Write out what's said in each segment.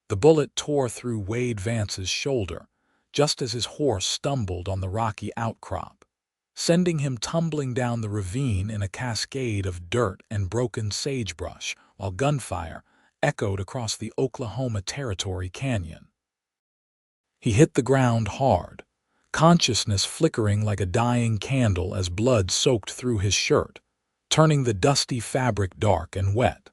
The bullet tore through Wade Vance's shoulder, just as his horse stumbled on the rocky outcrop, sending him tumbling down the ravine in a cascade of dirt and broken sagebrush, while gunfire echoed across the Oklahoma Territory canyon. He hit the ground hard, consciousness flickering like a dying candle as blood soaked through his shirt, turning the dusty fabric dark and wet.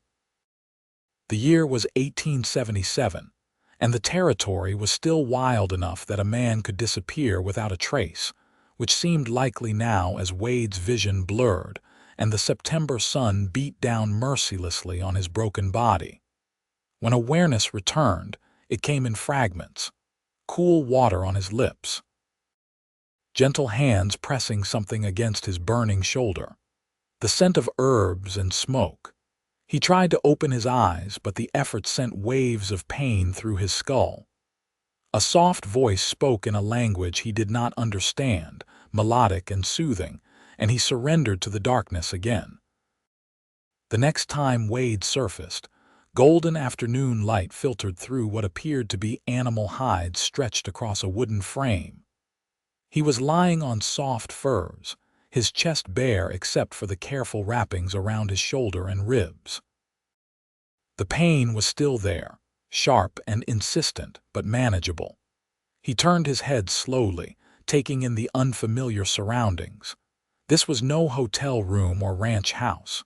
The year was 1877, and the territory was still wild enough that a man could disappear without a trace, which seemed likely now as Wade's vision blurred and the September sun beat down mercilessly on his broken body. When awareness returned, it came in fragments, cool water on his lips, gentle hands pressing something against his burning shoulder, the scent of herbs and smoke. He tried to open his eyes, but the effort sent waves of pain through his skull. A soft voice spoke in a language he did not understand, melodic and soothing, and he surrendered to the darkness again. The next time Wade surfaced, golden afternoon light filtered through what appeared to be animal hides stretched across a wooden frame. He was lying on soft furs, his chest bare except for the careful wrappings around his shoulder and ribs. The pain was still there, sharp and insistent, but manageable. He turned his head slowly, taking in the unfamiliar surroundings. This was no hotel room or ranch house.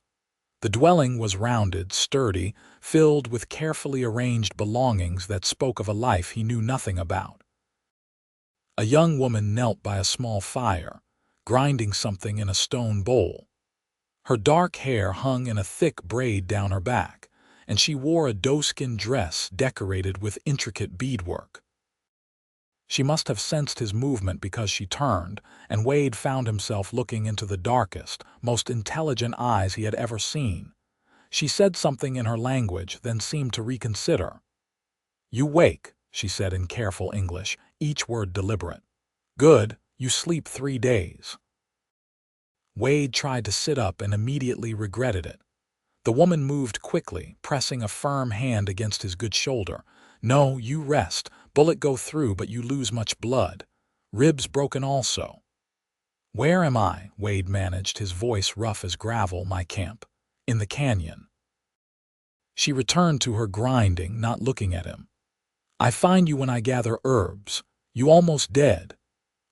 The dwelling was rounded, sturdy, filled with carefully arranged belongings that spoke of a life he knew nothing about. A young woman knelt by a small fire, grinding something in a stone bowl. Her dark hair hung in a thick braid down her back, and she wore a doeskin dress decorated with intricate beadwork. She must have sensed his movement because she turned, and Wade found himself looking into the darkest, most intelligent eyes he had ever seen. She said something in her language, then seemed to reconsider. "You wake," she said in careful English, each word deliberate. "Good, you sleep 3 days." Wade tried to sit up and immediately regretted it. The woman moved quickly, pressing a firm hand against his good shoulder. "No, you rest. Bullet go through, but you lose much blood. Ribs broken also." "Where am I?" Wade managed, his voice rough as gravel. "My camp. In the canyon." She returned to her grinding, not looking at him. "I find you when I gather herbs. You almost dead."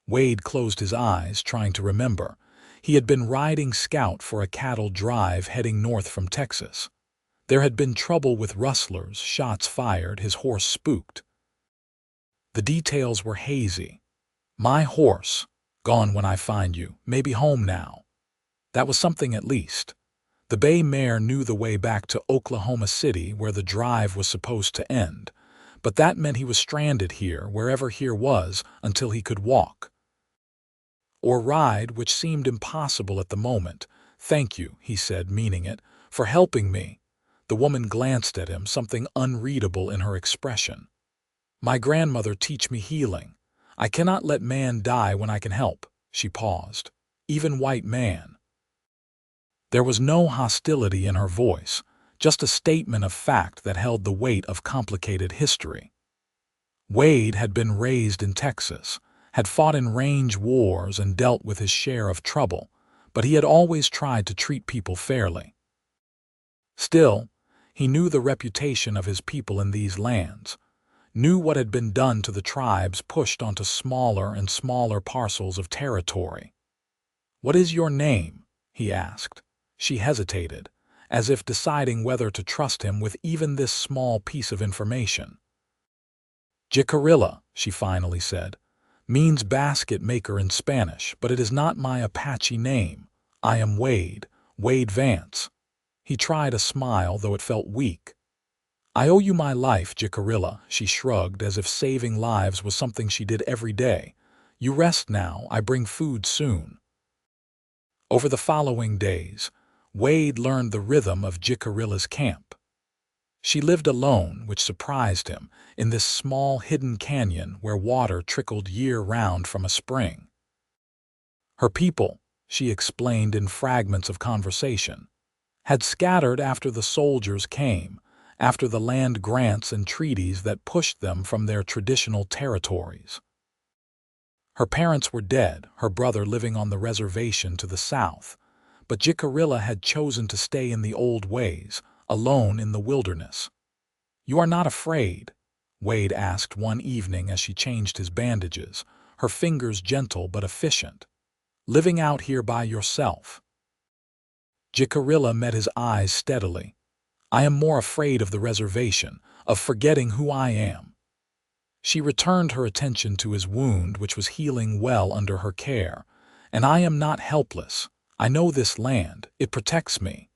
Wade closed his eyes, trying to remember. He had been riding scout for a cattle drive heading north from Texas. There had been trouble with rustlers, shots fired, his horse spooked. The details were hazy. "My horse, gone when I find you, maybe home now." That was something at least. The bay mare knew the way back to Oklahoma City, where the drive was supposed to end, but that meant he was stranded here, wherever here was, until he could walk. Or ride, which seemed impossible at the moment. "Thank you," he said, meaning it, "for helping me." The woman glanced at him, something unreadable in her expression. "My grandmother teach me healing. I cannot let man die when I can help." She paused. "Even white man." There was no hostility in her voice, just a statement of fact that held the weight of complicated history. Wade had been raised in Texas, had fought in range wars and dealt with his share of trouble, but he had always tried to treat people fairly. Still, he knew the reputation of his people in these lands, knew what had been done to the tribes pushed onto smaller and smaller parcels of territory. "What is your name?" he asked. She hesitated, as if deciding whether to trust him with even this small piece of information. "Jicarilla," she finally said. "Means basket maker in Spanish, but it is not my Apache name. I am Wade Vance." He tried a smile, though it felt weak. "I owe you my life, Jicarilla," she shrugged, as if saving lives was something she did every day. "You rest now, I bring food soon." Over the following days, Wade learned the rhythm of Jicarilla's camp. She lived alone, which surprised him, in this small hidden canyon where water trickled year-round from a spring. Her people, she explained in fragments of conversation, had scattered after the soldiers came, after the land grants and treaties that pushed them from their traditional territories. Her parents were dead, her brother living on the reservation to the south, but Jicarilla had chosen to stay in the old ways, alone in the wilderness. "You are not afraid?" Wade asked one evening as she changed his bandages, her fingers gentle but efficient. "Living out here by yourself?" Jicarilla met his eyes steadily. "I am more afraid of the reservation, of forgetting who I am." She returned her attention to his wound, which was healing well under her care. "And I am not helpless. I know this land. It protects me."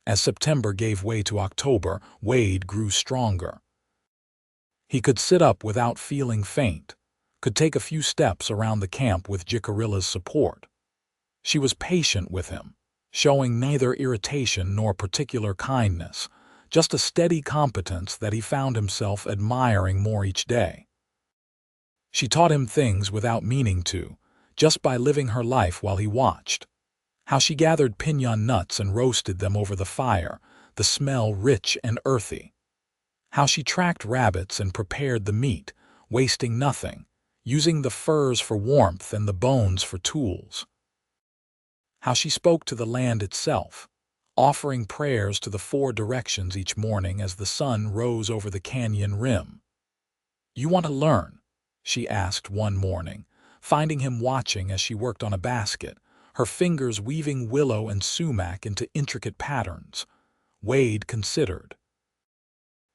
As September gave way to October, Wade grew stronger. He could sit up without feeling faint, could take a few steps around the camp with Jicarilla's support. She was patient with him, showing neither irritation nor particular kindness, just a steady competence that he found himself admiring more each day. She taught him things without meaning to, just by living her life while he watched. How she gathered piñon nuts and roasted them over the fire, the smell rich and earthy. How she tracked rabbits and prepared the meat, wasting nothing, using the furs for warmth and the bones for tools. How she spoke to the land itself, offering prayers to the four directions each morning as the sun rose over the canyon rim. "You want to learn?" she asked one morning, finding him watching as she worked on a basket, her fingers weaving willow and sumac into intricate patterns. Wade considered.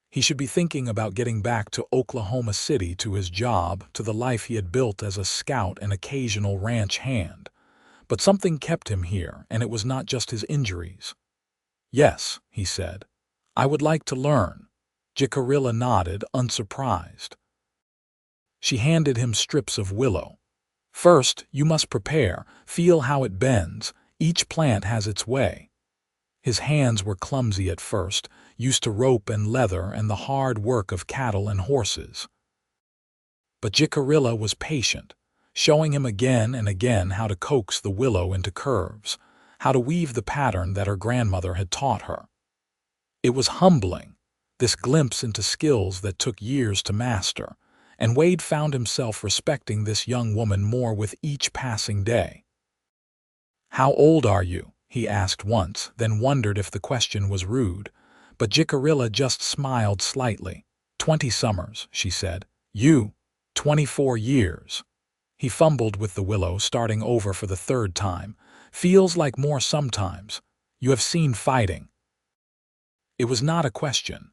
He should be thinking about getting back to Oklahoma City, to his job, to the life he had built as a scout and occasional ranch hand. But something kept him here, and it was not just his injuries. "Yes," he said, "I would like to learn." Jicarilla nodded, unsurprised. She handed him strips of willow. "First, you must prepare, feel how it bends. Each plant has its way." His hands were clumsy at first, used to rope and leather and the hard work of cattle and horses. But Jicarilla was patient, showing him again and again how to coax the willow into curves, how to weave the pattern that her grandmother had taught her. It was humbling, this glimpse into skills that took years to master, and Wade found himself respecting this young woman more with each passing day. "How old are you?" he asked once, then wondered if the question was rude, but Jicarilla just smiled slightly. 20 summers, she said. "You?" 24 years. He fumbled with the willow, starting over for the third time. "Feels like more sometimes. You have seen fighting." It was not a question.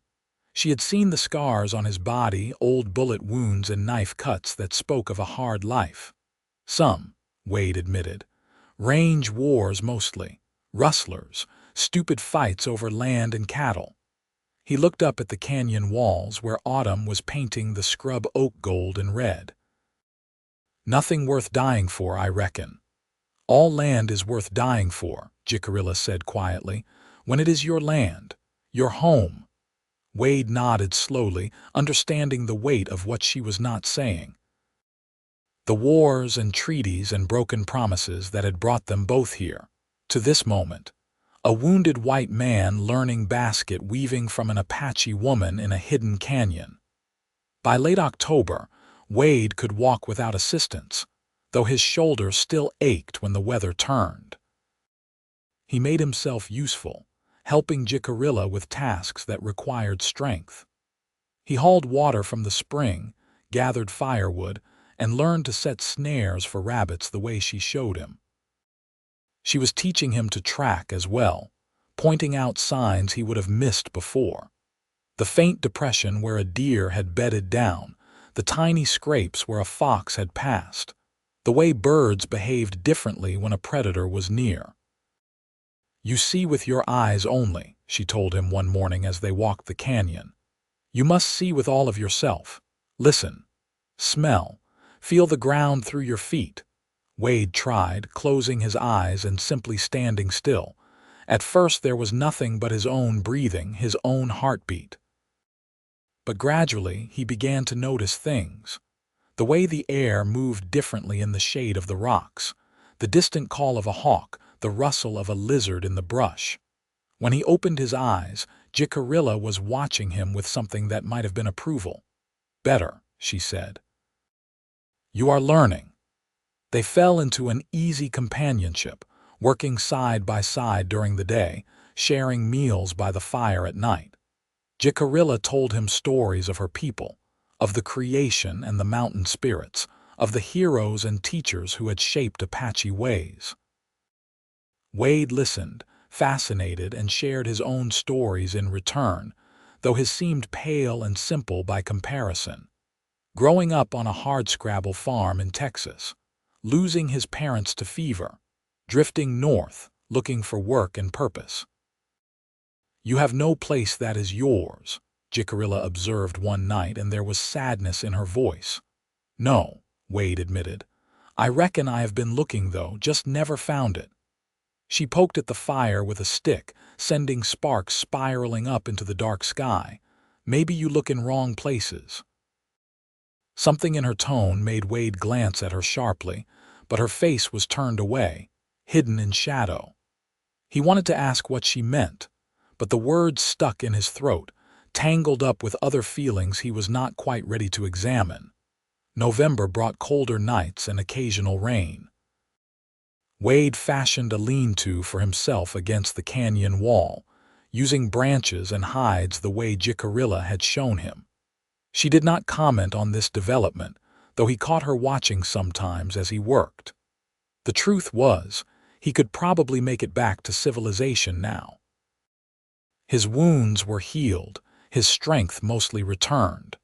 She had seen the scars on his body, old bullet wounds and knife cuts that spoke of a hard life. "Some," Wade admitted. "Range wars mostly. Rustlers, stupid fights over land and cattle." He looked up at the canyon walls where autumn was painting the scrub oak gold and red. "Nothing worth dying for, I reckon." "All land is worth dying for," Jicarilla said quietly, "when it is your land, your home." Wade nodded slowly, understanding the weight of what she was not saying. The wars and treaties and broken promises that had brought them both here, to this moment. A wounded white man learning basket weaving from an Apache woman in a hidden canyon. By late October, Wade could walk without assistance, though his shoulder still ached when the weather turned. He made himself useful, helping Jicarilla with tasks that required strength. He hauled water from the spring, gathered firewood, and learned to set snares for rabbits the way she showed him. She was teaching him to track as well, pointing out signs he would have missed before. The faint depression where a deer had bedded down, the tiny scrapes where a fox had passed, the way birds behaved differently when a predator was near. "You see with your eyes only," she told him one morning as they walked the canyon. "You must see with all of yourself. Listen. Smell. Feel the ground through your feet." Wade tried, closing his eyes and simply standing still. At first there was nothing but his own breathing, his own heartbeat. But gradually he began to notice things. The way the air moved differently in the shade of the rocks, the distant call of a hawk, the rustle of a lizard in the brush. When he opened his eyes, Jicarilla was watching him with something that might have been approval. "Better," she said. "You are learning." They fell into an easy companionship, working side by side during the day, sharing meals by the fire at night. Jicarilla told him stories of her people, of the creation and the mountain spirits, of the heroes and teachers who had shaped Apache ways. Wade listened, fascinated, and shared his own stories in return, though his seemed pale and simple by comparison. Growing up on a hardscrabble farm in Texas, losing his parents to fever, drifting north, looking for work and purpose. "You have no place that is yours," Jicarilla observed one night, and there was sadness in her voice. "No," Wade admitted. "I reckon I have been looking, though, just never found it." She poked at the fire with a stick, sending sparks spiraling up into the dark sky. "Maybe you look in wrong places." Something in her tone made Wade glance at her sharply, but her face was turned away, hidden in shadow. He wanted to ask what she meant, but the words stuck in his throat, tangled up with other feelings he was not quite ready to examine. November brought colder nights and occasional rain. Wade fashioned a lean-to for himself against the canyon wall, using branches and hides the way Jicarilla had shown him. She did not comment on this development, though he caught her watching sometimes as he worked. The truth was, he could probably make it back to civilization now. His wounds were healed, his strength mostly returned.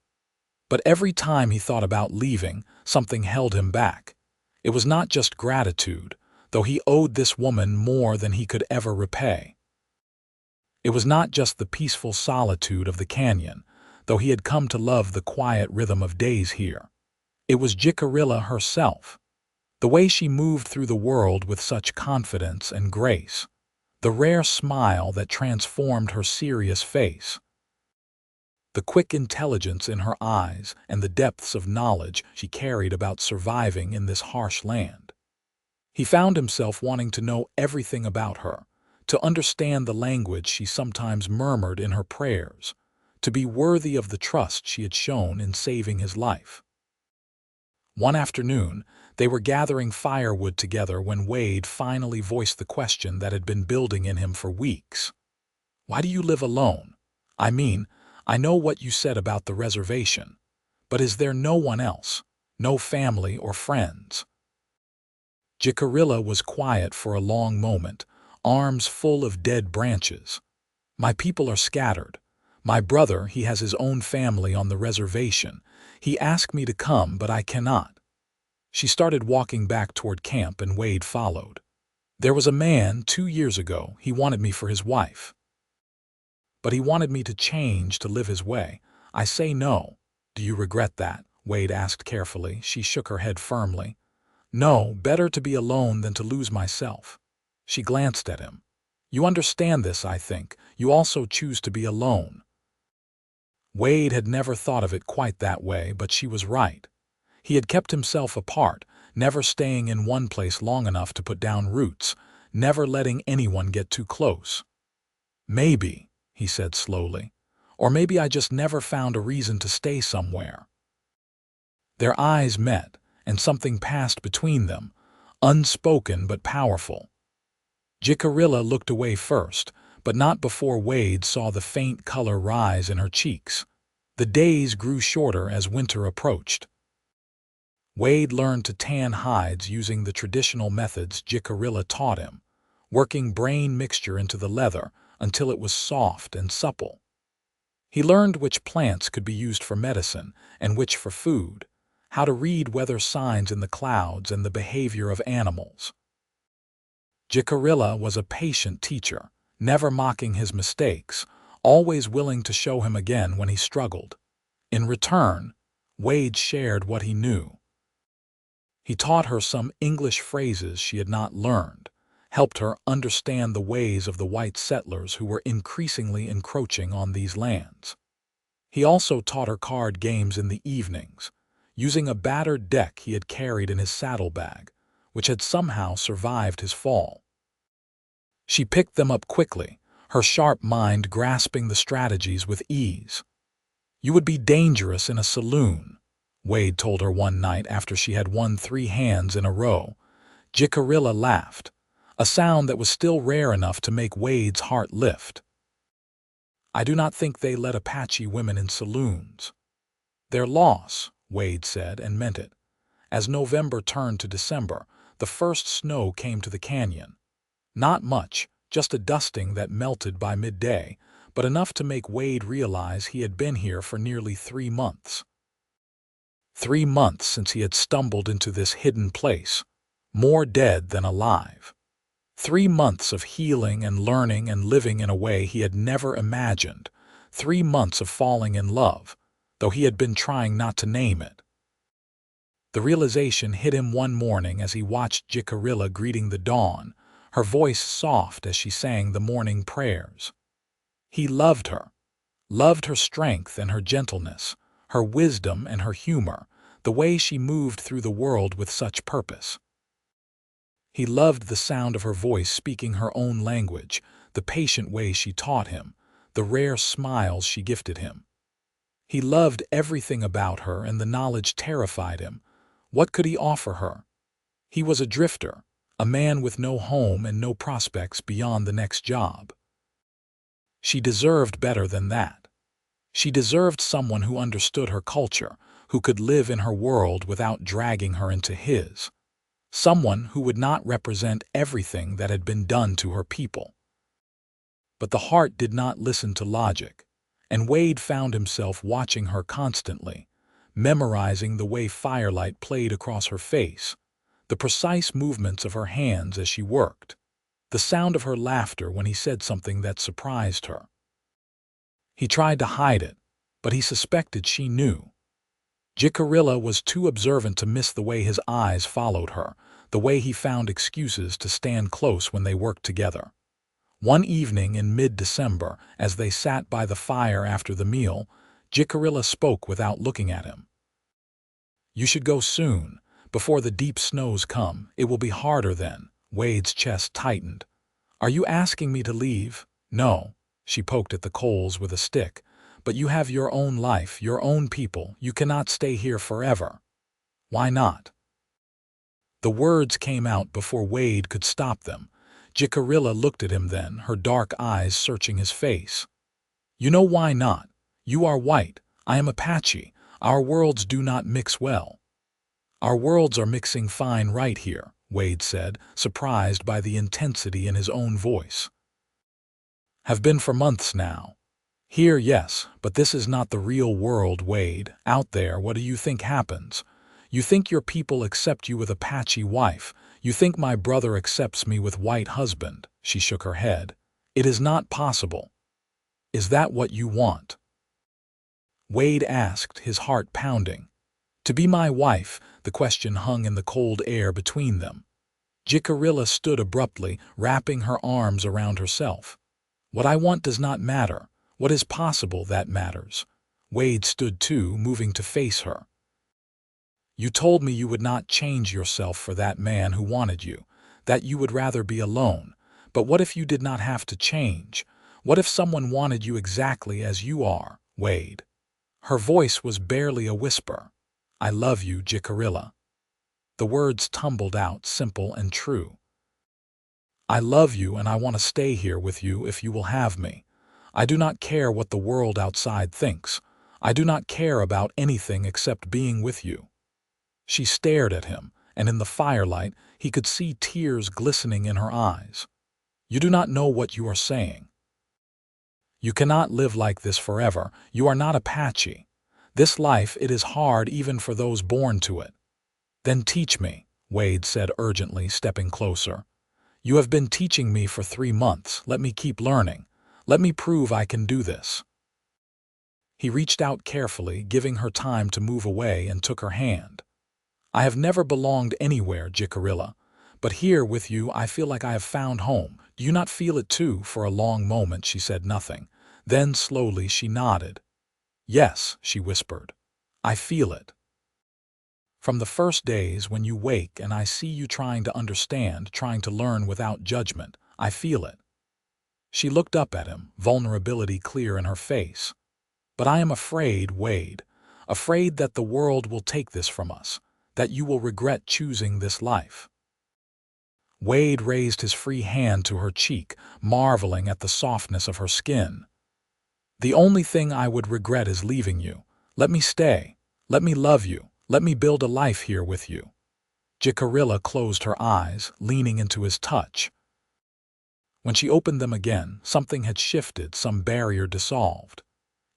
But every time he thought about leaving, something held him back. It was not just gratitude, though he owed this woman more than he could ever repay. It was not just the peaceful solitude of the canyon, though he had come to love the quiet rhythm of days here. It was Jicarilla herself, the way she moved through the world with such confidence and grace, the rare smile that transformed her serious face, the quick intelligence in her eyes, and the depths of knowledge she carried about surviving in this harsh land. He found himself wanting to know everything about her, to understand the language she sometimes murmured in her prayers, to be worthy of the trust she had shown in saving his life. One afternoon, they were gathering firewood together when Wade finally voiced the question that had been building in him for weeks. "Why do you live alone? I mean, I know what you said about the reservation, but is there no one else, no family or friends?" Jicarilla was quiet for a long moment, arms full of dead branches. "My people are scattered. My brother, he has his own family on the reservation. He asked me to come, but I cannot." She started walking back toward camp, and Wade followed. "There was a man 2 years ago. He wanted me for his wife. But he wanted me to change, to live his way. I say no." "Do you regret that?" Wade asked carefully. She shook her head firmly. "No, better to be alone than to lose myself." She glanced at him. "You understand this, I think. You also choose to be alone." Wade had never thought of it quite that way, but she was right. He had kept himself apart, never staying in one place long enough to put down roots, never letting anyone get too close. "Maybe," he said slowly, "or maybe I just never found a reason to stay somewhere." Their eyes met, and something passed between them, unspoken but powerful. Jicarilla looked away first, but not before Wade saw the faint color rise in her cheeks. The days grew shorter as winter approached. Wade learned to tan hides using the traditional methods Jicarilla taught him, working brain mixture into the leather until it was soft and supple. He learned which plants could be used for medicine and which for food, how to read weather signs in the clouds and the behavior of animals. Jicarilla was a patient teacher, never mocking his mistakes, always willing to show him again when he struggled. In return, Wade shared what he knew. He taught her some English phrases she had not learned, helped her understand the ways of the white settlers who were increasingly encroaching on these lands. He also taught her card games in the evenings, using a battered deck he had carried in his saddlebag, which had somehow survived his fall. She picked them up quickly, her sharp mind grasping the strategies with ease. "You would be dangerous in a saloon," Wade told her one night after she had won 3 hands in a row. Jicarilla laughed, a sound that was still rare enough to make Wade's heart lift. "I do not think they let Apache women in saloons." "Their loss," Wade said, and meant it. As November turned to December, the first snow came to the canyon. Not much, just a dusting that melted by midday, but enough to make Wade realize he had been here for nearly 3 months. 3 months since he had stumbled into this hidden place, more dead than alive. 3 months of healing and learning and living in a way he had never imagined. 3 months of falling in love, though he had been trying not to name it. The realization hit him one morning as he watched Jicarilla greeting the dawn, her voice soft as she sang the morning prayers. He loved her strength and her gentleness, her wisdom and her humor, the way she moved through the world with such purpose. He loved the sound of her voice speaking her own language, the patient way she taught him, the rare smiles she gifted him. He loved everything about her, and the knowledge terrified him. What could he offer her? He was a drifter, a man with no home and no prospects beyond the next job. She deserved better than that. She deserved someone who understood her culture, who could live in her world without dragging her into his. Someone who would not represent everything that had been done to her people. But the heart did not listen to logic, and Wade found himself watching her constantly, memorizing the way firelight played across her face, the precise movements of her hands as she worked, the sound of her laughter when he said something that surprised her. He tried to hide it, but he suspected she knew. Jicarilla was too observant to miss the way his eyes followed her, the way he found excuses to stand close when they worked together. One evening in mid-December, as they sat by the fire after the meal, Jicarilla spoke without looking at him. "You should go soon, before the deep snows come. It will be harder then." Wade's chest tightened. "Are you asking me to leave?" "No," she poked at the coals with a stick. "But you have your own life, your own people. You cannot stay here forever." "Why not?" The words came out before Wade could stop them. Jicarilla looked at him then, her dark eyes searching his face. "You know why not. You are white. I am Apache. Our worlds do not mix well." "Our worlds are mixing fine right here," Wade said, surprised by the intensity in his own voice. "Have been for months now. Here, yes, but this is not the real world, Wade. Out there, what do you think happens? You think your people accept you with Apache wife. You think my brother accepts me with white husband." She shook her head. "It is not possible." "Is that what you want?" Wade asked, his heart pounding. "To be my wife?" The question hung in the cold air between them. Jicarilla stood abruptly, wrapping her arms around herself. "What I want does not matter. What is possible, that matters." Wade stood too, moving to face her. "You told me you would not change yourself for that man who wanted you, that you would rather be alone. But what if you did not have to change? What if someone wanted you exactly as you are, Wade?" Her voice was barely a whisper. "I love you, Jicarilla." The words tumbled out, simple and true. "I love you, and I want to stay here with you if you will have me. I do not care what the world outside thinks. I do not care about anything except being with you." She stared at him, and in the firelight he could see tears glistening in her eyes. "You do not know what you are saying. You cannot live like this forever. You are not Apache. This life, it is hard even for those born to it." "Then teach me," Wade said urgently, stepping closer. "You have been teaching me for 3 months. Let me keep learning. Let me prove I can do this." He reached out carefully, giving her time to move away, and took her hand. "I have never belonged anywhere, Jicarilla, but here with you I feel like I have found home. Do you not feel it too?" For a long moment she said nothing. Then slowly she nodded. "Yes," she whispered. "I feel it. From the first days when you wake and I see you trying to understand, trying to learn without judgment, I feel it." She looked up at him, vulnerability clear in her face. "But I am afraid, Wade, afraid that the world will take this from us, that you will regret choosing this life." Wade raised his free hand to her cheek, marveling at the softness of her skin. "The only thing I would regret is leaving you. Let me stay. Let me love you. Let me build a life here with you." Jicarilla closed her eyes, leaning into his touch. When she opened them again, something had shifted, some barrier dissolved.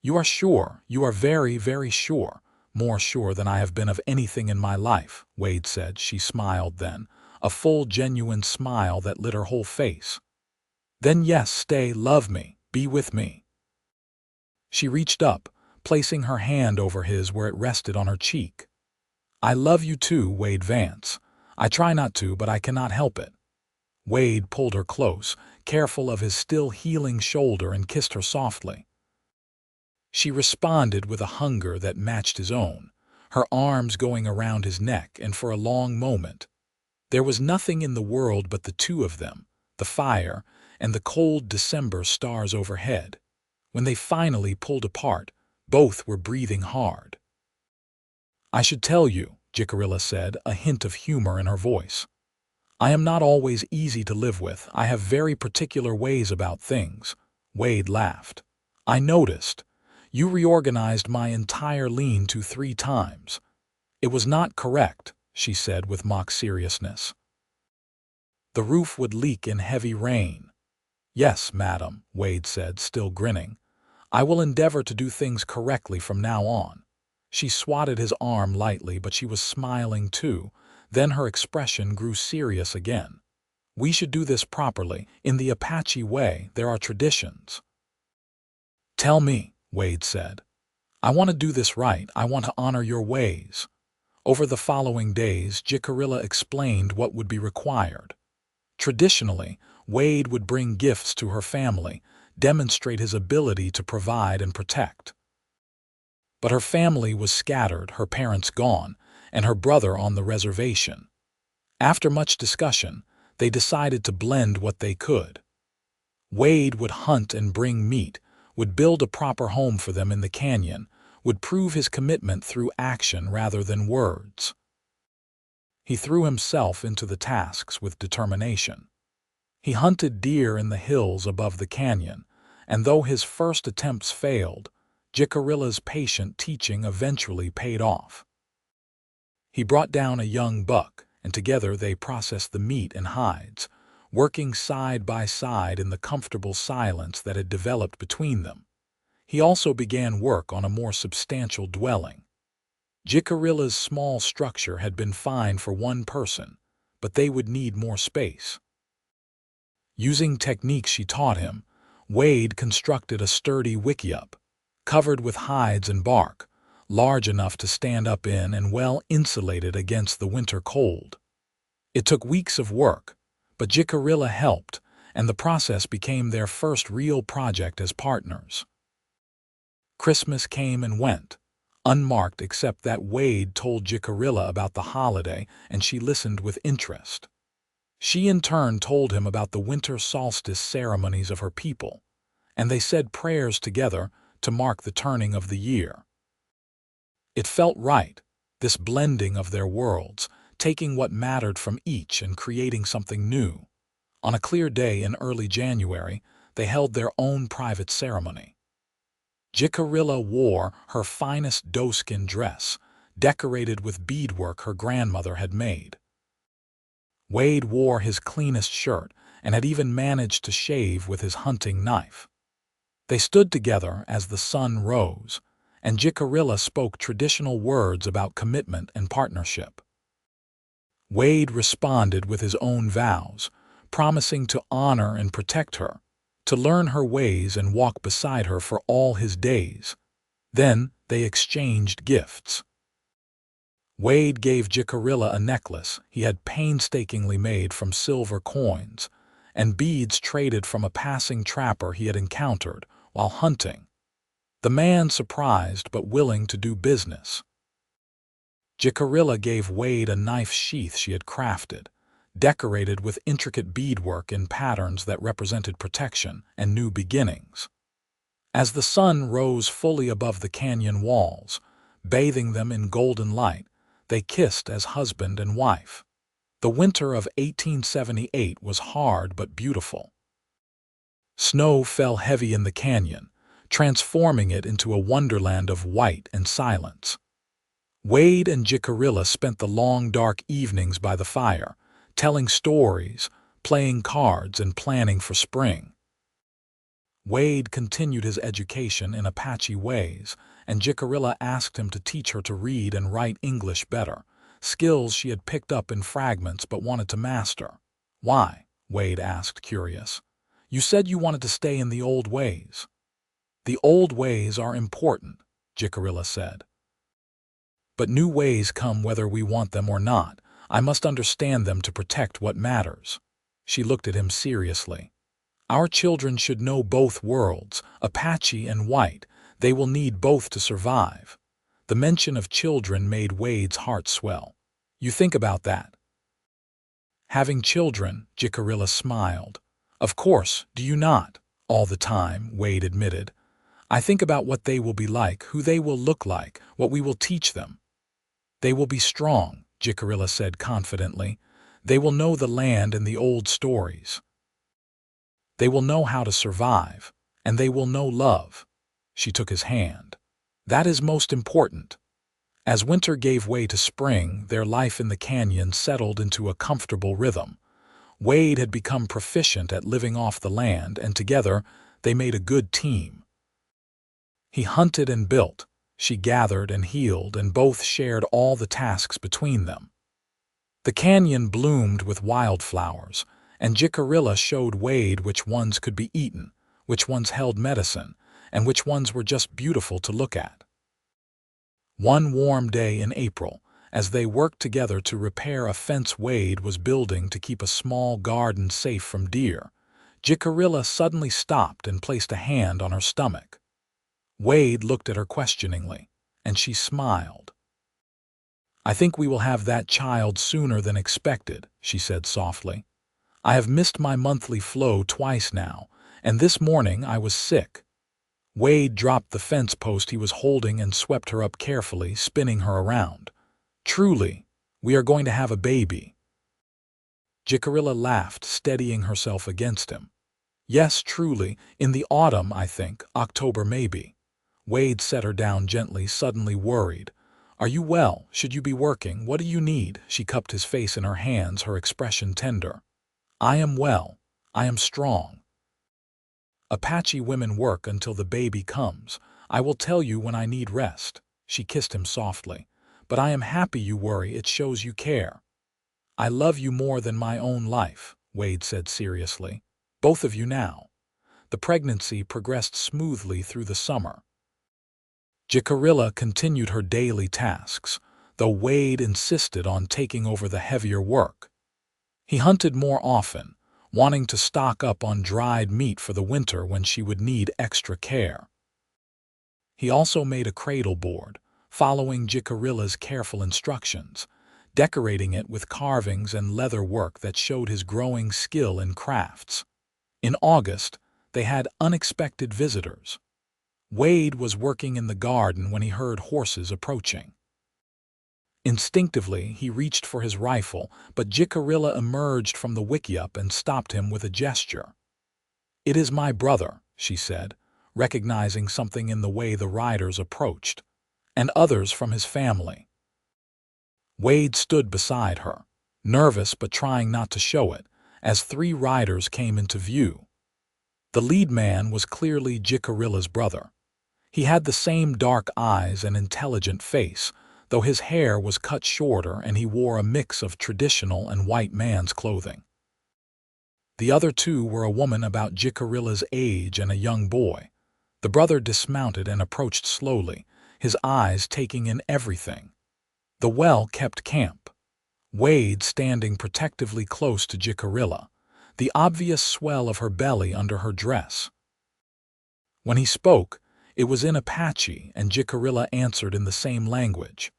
"You are sure, you are very, very sure, more sure than I have been of anything in my life," Wade said. She smiled then, a full, genuine smile that lit her whole face. "Then yes, stay, love me, be with me." She reached up, placing her hand over his where it rested on her cheek. "I love you too, Wade Vance. I try not to, but I cannot help it." Wade pulled her close, careful of his still healing shoulder, and kissed her softly. She responded with a hunger that matched his own, her arms going around his neck, and for a long moment there was nothing in the world but the two of them, the fire and the cold December stars overhead. When they finally pulled apart, both were breathing hard. "I should tell you," Jicarilla said, a hint of humor in her voice. "I am not always easy to live with. I have very particular ways about things." Wade laughed. "I noticed. You reorganized my entire lean-to 3 times. It was not correct," she said with mock seriousness. "The roof would leak in heavy rain." "Yes, madam," Wade said, still grinning. "I will endeavor to do things correctly from now on." She swatted his arm lightly, but she was smiling too. Then her expression grew serious again. "We should do this properly, in the Apache way. There are traditions." "Tell me," Wade said. "I want to do this right. I want to honor your ways." Over the following days, Jicarilla explained what would be required. Traditionally, Wade would bring gifts to her family, demonstrate his ability to provide and protect. But her family was scattered, her parents gone, and her brother on the reservation. After much discussion, they decided to blend what they could. Wade would hunt and bring meat, would build a proper home for them in the canyon, would prove his commitment through action rather than words. He threw himself into the tasks with determination. He hunted deer in the hills above the canyon, and though his first attempts failed, Jicarilla's patient teaching eventually paid off. He brought down a young buck, and together they processed the meat and hides, working side by side in the comfortable silence that had developed between them. He also began work on a more substantial dwelling. Jicarilla's small structure had been fine for one person, but they would need more space. Using techniques she taught him, Wade constructed a sturdy wickiup, covered with hides and bark, large enough to stand up in and well insulated against the winter cold. It took weeks of work, but Jicarilla helped, and the process became their first real project as partners. Christmas came and went, unmarked except that Wade told Jicarilla about the holiday and she listened with interest. She in turn told him about the winter solstice ceremonies of her people, and they said prayers together to mark the turning of the year. It felt right, this blending of their worlds, taking what mattered from each and creating something new. On a clear day in early January, they held their own private ceremony. Jicarilla wore her finest doeskin dress, decorated with beadwork her grandmother had made. Wade wore his cleanest shirt and had even managed to shave with his hunting knife. They stood together as the sun rose, and Jicarilla spoke traditional words about commitment and partnership. Wade responded with his own vows, promising to honor and protect her, to learn her ways and walk beside her for all his days. Then they exchanged gifts. Wade gave Jicarilla a necklace he had painstakingly made from silver coins, and beads traded from a passing trapper he had encountered while hunting. The man surprised but willing to do business. Jicarilla gave Wade a knife sheath she had crafted, decorated with intricate beadwork in patterns that represented protection and new beginnings. As the sun rose fully above the canyon walls, bathing them in golden light, they kissed as husband and wife. The winter of 1878 was hard but beautiful. Snow fell heavy in the canyon, transforming it into a wonderland of white and silence. Wade and Jicarilla spent the long, dark evenings by the fire, telling stories, playing cards, and planning for spring. Wade continued his education in Apache ways, and Jicarilla asked him to teach her to read and write English better, skills she had picked up in fragments but wanted to master. "Why?" Wade asked, curious. "You said you wanted to stay in the old ways." "The old ways are important," Jicarilla said. "But new ways come whether we want them or not. I must understand them to protect what matters." She looked at him seriously. "Our children should know both worlds, Apache and white. They will need both to survive." The mention of children made Wade's heart swell. "You think about that?" "Having children," Jicarilla smiled. "Of course, do you not?" "All the time," Wade admitted. "I think about what they will be like, who they will look like, what we will teach them." "They will be strong," Jicarilla said confidently. "They will know the land and the old stories. They will know how to survive, and they will know love." She took his hand. "That is most important." As winter gave way to spring, their life in the canyon settled into a comfortable rhythm. Wade had become proficient at living off the land, and together they made a good team. He hunted and built, she gathered and healed, and both shared all the tasks between them. The canyon bloomed with wildflowers, and Jicarilla showed Wade which ones could be eaten, which ones held medicine, and which ones were just beautiful to look at. One warm day in April, as they worked together to repair a fence Wade was building to keep a small garden safe from deer, Jicarilla suddenly stopped and placed a hand on her stomach. Wade looked at her questioningly, and she smiled. "I think we will have that child sooner than expected," she said softly. "I have missed my monthly flow twice now, and this morning I was sick." Wade dropped the fence post he was holding and swept her up carefully, spinning her around. "Truly, we are going to have a baby." Jicarilla laughed, steadying herself against him. "Yes, truly, in the autumn, I think, October maybe." Wade set her down gently, suddenly worried. "Are you well? Should you be working? What do you need?" She cupped his face in her hands, her expression tender. "I am well. I am strong. Apache women work until the baby comes. I will tell you when I need rest." She kissed him softly. "But I am happy you worry. It shows you care." "I love you more than my own life," Wade said seriously. "Both of you now." The pregnancy progressed smoothly through the summer. Jicarilla continued her daily tasks, though Wade insisted on taking over the heavier work. He hunted more often, wanting to stock up on dried meat for the winter when she would need extra care. He also made a cradle board, following Jicarilla's careful instructions, decorating it with carvings and leather work that showed his growing skill in crafts. In August, they had unexpected visitors. Wade was working in the garden when he heard horses approaching. Instinctively, he reached for his rifle, but Jicarilla emerged from the wickiup and stopped him with a gesture. "It is my brother," she said, recognizing something in the way the riders approached, "and others from his family." Wade stood beside her, nervous but trying not to show it, as 3 riders came into view. The lead man was clearly Jicarilla's brother. He had the same dark eyes and intelligent face, though his hair was cut shorter and he wore a mix of traditional and white man's clothing. The other 2 were a woman about Jicarilla's age and a young boy. The brother dismounted and approached slowly, his eyes taking in everything. The well kept camp, Wade standing protectively close to Jicarilla, the obvious swell of her belly under her dress. When he spoke, it was in Apache, and Jicarilla answered in the same language.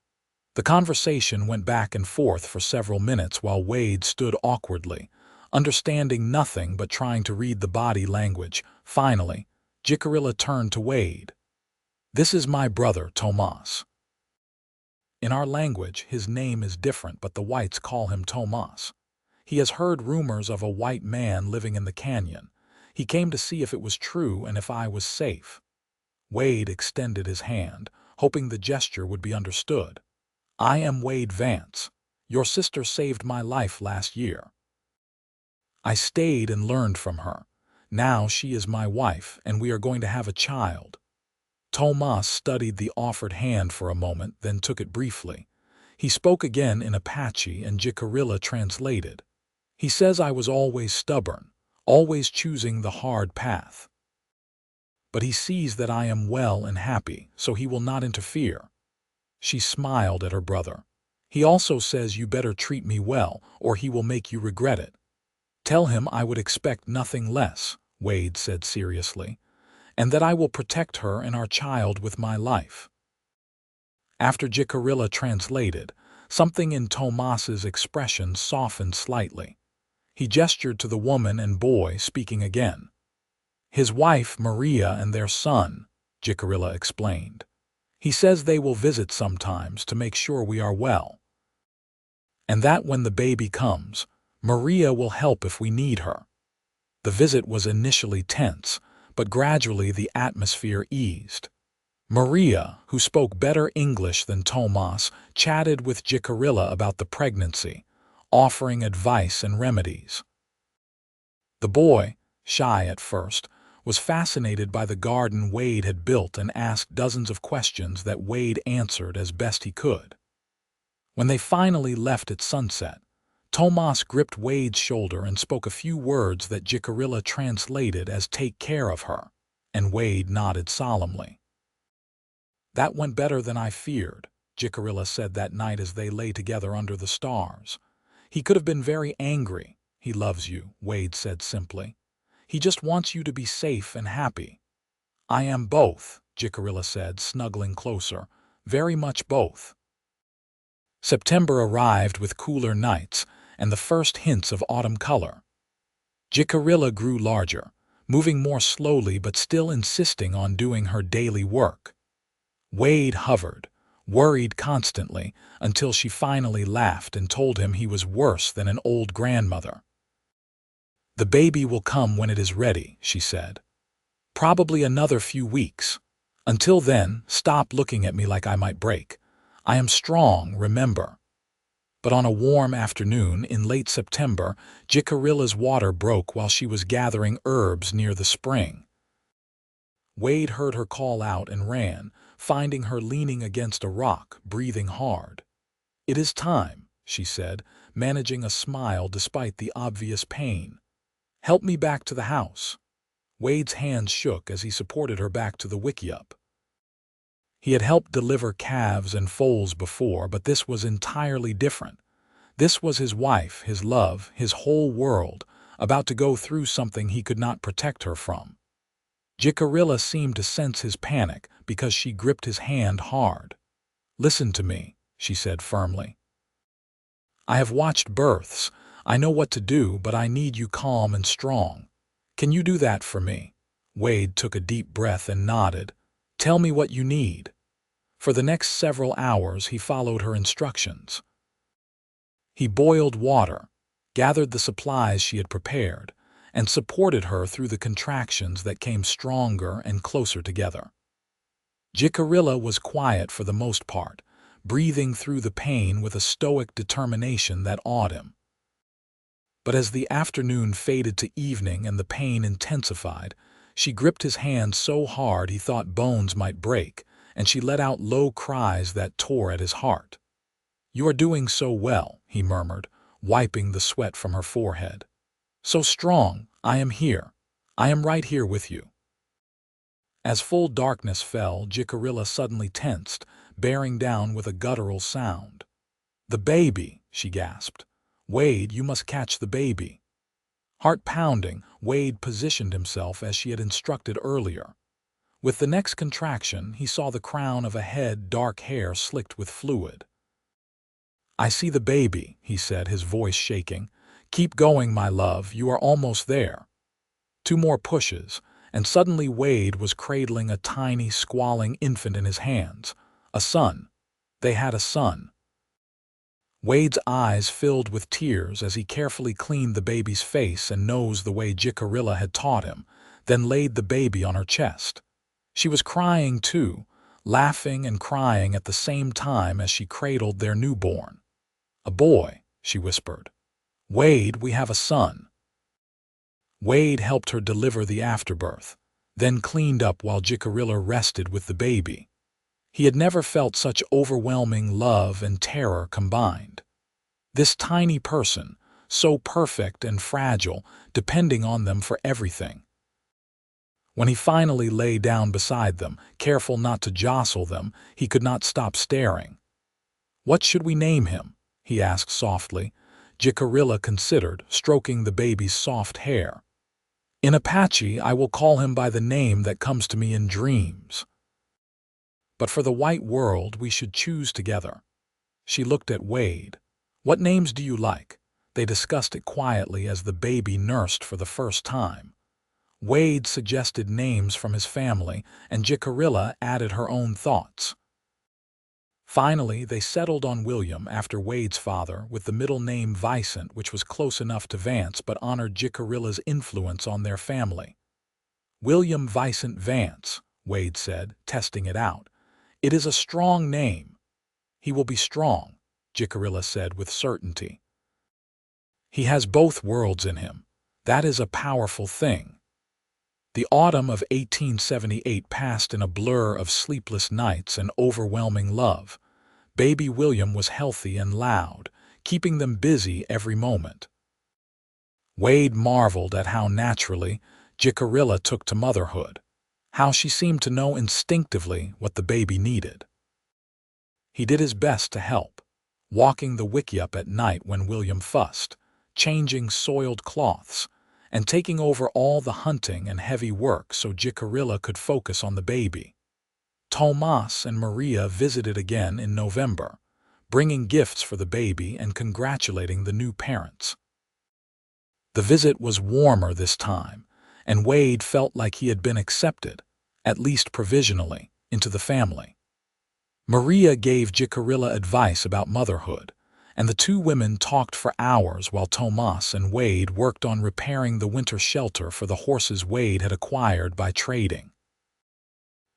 The conversation went back and forth for several minutes while Wade stood awkwardly, understanding nothing but trying to read the body language. Finally, Jicarilla turned to Wade. "This is my brother, Tomas. In our language, his name is different, but the whites call him Tomas. He has heard rumors of a white man living in the canyon. He came to see if it was true and if I was safe." Wade extended his hand, hoping the gesture would be understood. "I am Wade Vance. Your sister saved my life last year. I stayed and learned from her. Now she is my wife, and we are going to have a child." Tomas studied the offered hand for a moment, then took it briefly. He spoke again in Apache, and Jicarilla translated. "He says I was always stubborn, always choosing the hard path. But he sees that I am well and happy, so he will not interfere." She smiled at her brother. "He also says you better treat me well, or he will make you regret it." "Tell him I would expect nothing less," Wade said seriously, "and that I will protect her and our child with my life." After Jicarilla translated, something in Tomas's expression softened slightly. He gestured to the woman and boy, speaking again. "His wife, Maria, and their son," Jicarilla explained. "He says they will visit sometimes to make sure we are well. And that when the baby comes, Maria will help if we need her." The visit was initially tense, but gradually the atmosphere eased. Maria, who spoke better English than Tomas, chatted with Jicarilla about the pregnancy, offering advice and remedies. The boy, shy at first, was fascinated by the garden Wade had built and asked dozens of questions that Wade answered as best he could. When they finally left at sunset, Tomas gripped Wade's shoulder and spoke a few words that Jicarilla translated as "take care of her," and Wade nodded solemnly. "That went better than I feared," Jicarilla said that night as they lay together under the stars. "He could have been very angry." "He loves you," Wade said simply. "He just wants you to be safe and happy." "I am both," Jicarilla said, snuggling closer. "Very much both." September arrived with cooler nights and the first hints of autumn color. Jicarilla grew larger, moving more slowly but still insisting on doing her daily work. Wade hovered, worried constantly, until she finally laughed and told him he was worse than an old grandmother. "The baby will come when it is ready," she said. "Probably another few weeks. Until then, stop looking at me like I might break. I am strong, remember." But on a warm afternoon in late September, Jicarilla's water broke while she was gathering herbs near the spring. Wade heard her call out and ran, finding her leaning against a rock, breathing hard. "It is time," she said, managing a smile despite the obvious pain. "Help me back to the house." Wade's hands shook as he supported her back to the wickiup. He had helped deliver calves and foals before, but this was entirely different. This was his wife, his love, his whole world, about to go through something he could not protect her from. Jicarilla seemed to sense his panic because she gripped his hand hard. "Listen to me," she said firmly. "I have watched births. I know what to do, but I need you calm and strong. Can you do that for me?" Wade took a deep breath and nodded. "Tell me what you need." For the next several hours he followed her instructions. He boiled water, gathered the supplies she had prepared, and supported her through the contractions that came stronger and closer together. Jicarilla was quiet for the most part, breathing through the pain with a stoic determination that awed him. But as the afternoon faded to evening and the pain intensified, she gripped his hand so hard he thought bones might break, and she let out low cries that tore at his heart. "You are doing so well," he murmured, wiping the sweat from her forehead. "So strong. I am here. I am right here with you." As full darkness fell, Jicarilla suddenly tensed, bearing down with a guttural sound. "The baby," she gasped. "Wade, you must catch the baby." Heart pounding, Wade positioned himself as she had instructed earlier. With the next contraction, he saw the crown of a head, dark hair slicked with fluid. "I see the baby," he said, his voice shaking. "Keep going, my love, you are almost there." Two more pushes, and suddenly Wade was cradling a tiny, squalling infant in his hands. A son. They had a son. Wade's eyes filled with tears as he carefully cleaned the baby's face and nose the way Jicarilla had taught him, then laid the baby on her chest. She was crying too, laughing and crying at the same time as she cradled their newborn. "A boy," she whispered. "Wade, we have a son." Wade helped her deliver the afterbirth, then cleaned up while Jicarilla rested with the baby. He had never felt such overwhelming love and terror combined. This tiny person, so perfect and fragile, depending on them for everything. When he finally lay down beside them, careful not to jostle them, he could not stop staring. "What should we name him?" he asked softly. Jicarilla considered, stroking the baby's soft hair. "In Apache, I will call him by the name that comes to me in dreams. But for the white world, we should choose together." She looked at Wade. "What names do you like?" They discussed it quietly as the baby nursed for the first time. Wade suggested names from his family, and Jicarilla added her own thoughts. Finally, they settled on William after Wade's father, with the middle name Vicent, which was close enough to Vance but honored Jicarilla's influence on their family. "William Vicent Vance," Wade said, testing it out. "It is a strong name." "He will be strong," Jicarilla said with certainty. "He has both worlds in him. That is a powerful thing." The autumn of 1878 passed in a blur of sleepless nights and overwhelming love. Baby William was healthy and loud, keeping them busy every moment. Wade marveled at how naturally Jicarilla took to motherhood, how she seemed to know instinctively what the baby needed. He did his best to help, walking the wickiup at night when William fussed, changing soiled cloths, and taking over all the hunting and heavy work so Jicarilla could focus on the baby. Tomas and Maria visited again in November, bringing gifts for the baby and congratulating the new parents. The visit was warmer this time, and Wade felt like he had been accepted, at least provisionally, into the family. Maria gave Jicarilla advice about motherhood, and the two women talked for hours while Tomas and Wade worked on repairing the winter shelter for the horses Wade had acquired by trading.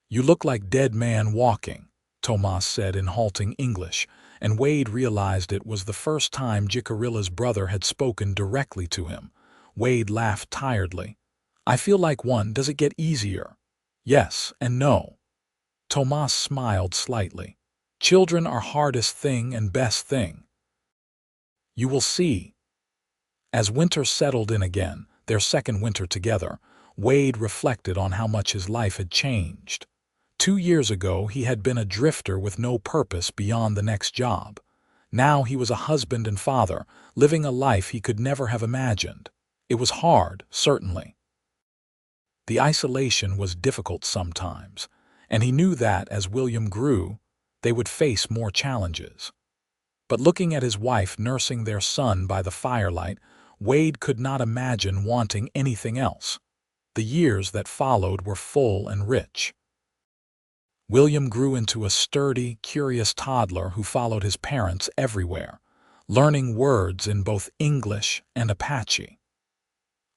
"You look like dead man walking," Tomas said in halting English, and Wade realized it was the first time Jicarilla's brother had spoken directly to him. Wade laughed tiredly. "I feel like one. Does it get easier?" "Yes and no." Tomas smiled slightly. "Children are hardest thing and best thing. You will see." As winter settled in again, their second winter together, Wade reflected on how much his life had changed. 2 years ago, he had been a drifter with no purpose beyond the next job. Now he was a husband and father, living a life he could never have imagined. It was hard, certainly. The isolation was difficult sometimes, and he knew that as William grew, they would face more challenges. But looking at his wife nursing their son by the firelight, Wade could not imagine wanting anything else. The years that followed were full and rich. William grew into a sturdy, curious toddler who followed his parents everywhere, learning words in both English and Apache.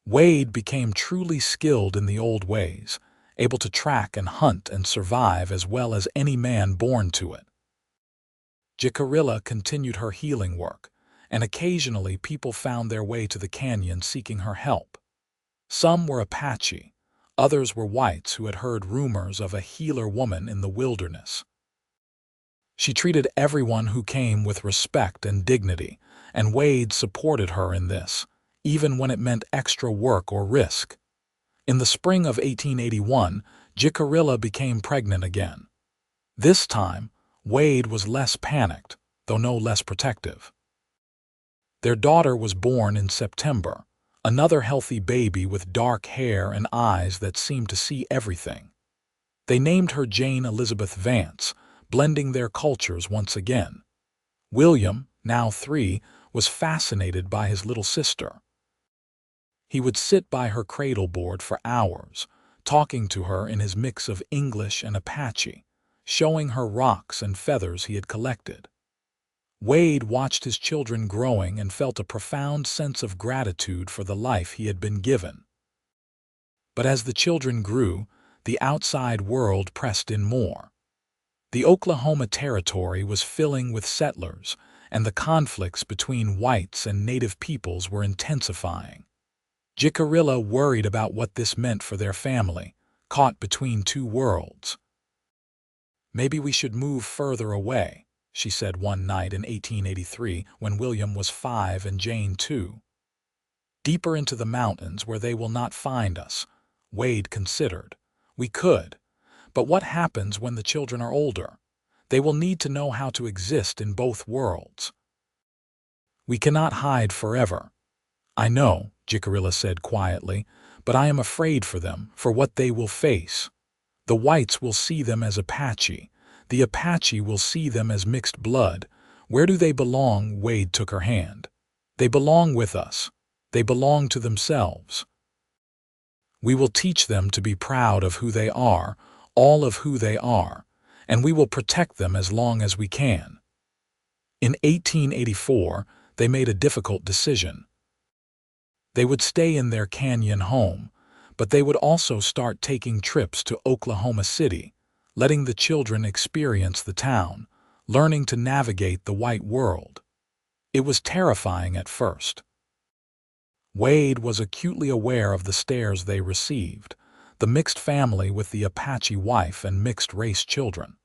Wade became truly skilled in the old ways, able to track and hunt and survive as well as any man born to it. Jicarilla continued her healing work, and occasionally people found their way to the canyon seeking her help. Some were Apache, others were whites who had heard rumors of a healer woman in the wilderness. She treated everyone who came with respect and dignity, and Wade supported her in this, even when it meant extra work or risk. In the spring of 1881, Jicarilla became pregnant again. This time, Wade was less panicked, though no less protective. Their daughter was born in September, another healthy baby with dark hair and eyes that seemed to see everything. They named her Jane Elizabeth Vance, blending their cultures once again. William, now 3, was fascinated by his little sister. He would sit by her cradleboard for hours, talking to her in his mix of English and Apache, showing her rocks and feathers he had collected. Wade watched his children growing and felt a profound sense of gratitude for the life he had been given. But as the children grew, the outside world pressed in more. The Oklahoma Territory was filling with settlers, and the conflicts between whites and native peoples were intensifying. Jicarilla worried about what this meant for their family, caught between two worlds. "Maybe we should move further away," she said one night in 1883 when William was 5 and Jane 2. "Deeper into the mountains where they will not find us," Wade considered. "We could. But what happens when the children are older? They will need to know how to exist in both worlds." "We cannot hide forever." "I know," Jicarilla said quietly, "but I am afraid for them, for what they will face. The whites will see them as Apache. The Apache will see them as mixed blood. Where do they belong?" Wade took her hand. "They belong with us. They belong to themselves. We will teach them to be proud of who they are, all of who they are, and we will protect them as long as we can." In 1884, they made a difficult decision. They would stay in their canyon home, but they would also start taking trips to Oklahoma City, letting the children experience the town, learning to navigate the white world. It was terrifying at first. Wade was acutely aware of the stares they received, the mixed family with the Apache wife and mixed-race children.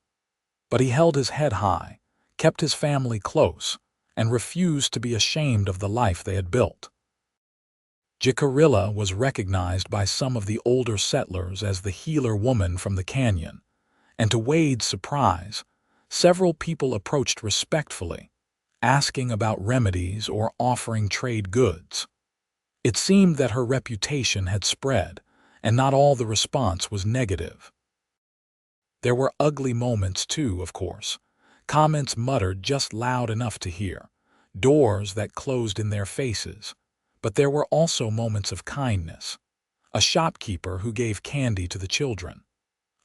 But he held his head high, kept his family close, and refused to be ashamed of the life they had built. Jicarilla was recognized by some of the older settlers as the healer woman from the canyon, and to Wade's surprise, several people approached respectfully, asking about remedies or offering trade goods. It seemed that her reputation had spread, and not all the response was negative. There were ugly moments too, of course, comments muttered just loud enough to hear, doors that closed in their faces. But there were also moments of kindness. A shopkeeper who gave candy to the children.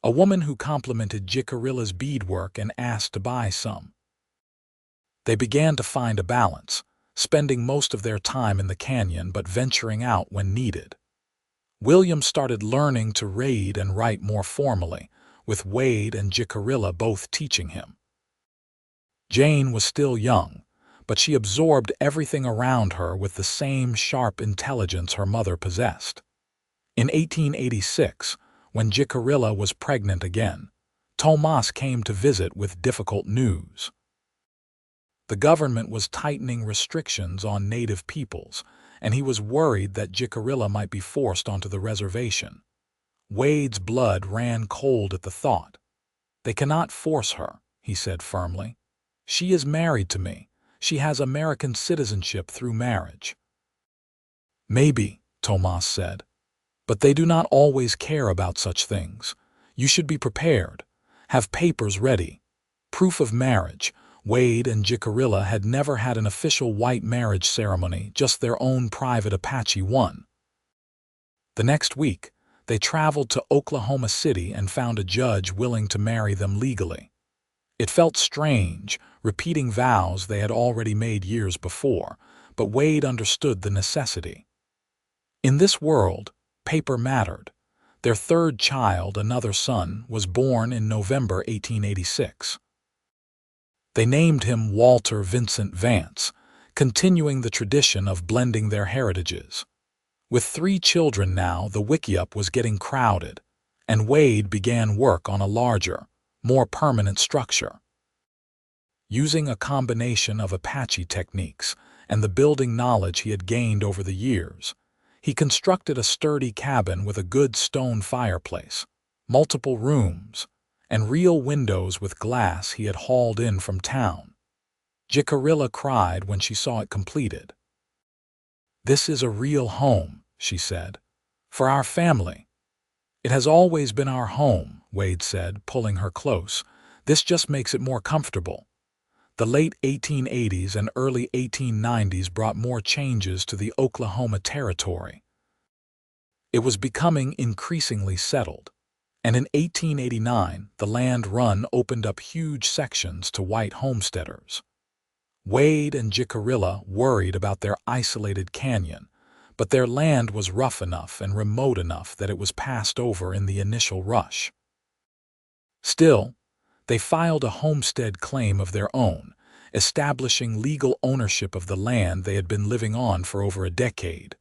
A woman who complimented Jicarilla's beadwork and asked to buy some. They began to find a balance, spending most of their time in the canyon but venturing out when needed. William started learning to read and write more formally, with Wade and Jicarilla both teaching him. Jane was still young, but she absorbed everything around her with the same sharp intelligence her mother possessed. In 1886, when Jicarilla was pregnant again, Tomas came to visit with difficult news. The government was tightening restrictions on native peoples, and he was worried that Jicarilla might be forced onto the reservation. Wade's blood ran cold at the thought. "They cannot force her," he said firmly. "She is married to me. She has American citizenship through marriage." "Maybe," Tomas said, "but they do not always care about such things. You should be prepared. Have papers ready. Proof of marriage." Wade and Jicarilla had never had an official white marriage ceremony, just their own private Apache one. The next week, they traveled to Oklahoma City and found a judge willing to marry them legally. It felt strange, repeating vows they had already made years before, but Wade understood the necessity. In this world, paper mattered. Their third child, another son, was born in November 1886. They named him Walter Vincent Vance, continuing the tradition of blending their heritages. With 3 children now, the wickiup was getting crowded, and Wade began work on a larger, more permanent structure. Using a combination of Apache techniques and the building knowledge he had gained over the years, he constructed a sturdy cabin with a good stone fireplace, multiple rooms, and real windows with glass he had hauled in from town. Jicarilla cried when she saw it completed. "This is a real home," she said, "for our family." "It has always been our home," Wade said, pulling her close. "This just makes it more comfortable." The late 1880s and early 1890s brought more changes to the Oklahoma Territory. It was becoming increasingly settled, and in 1889 the land run opened up huge sections to white homesteaders. Wade and Jicarilla worried about their isolated canyon, but their land was rough enough and remote enough that it was passed over in the initial rush. Still, they filed a homestead claim of their own, establishing legal ownership of the land they had been living on for over a decade.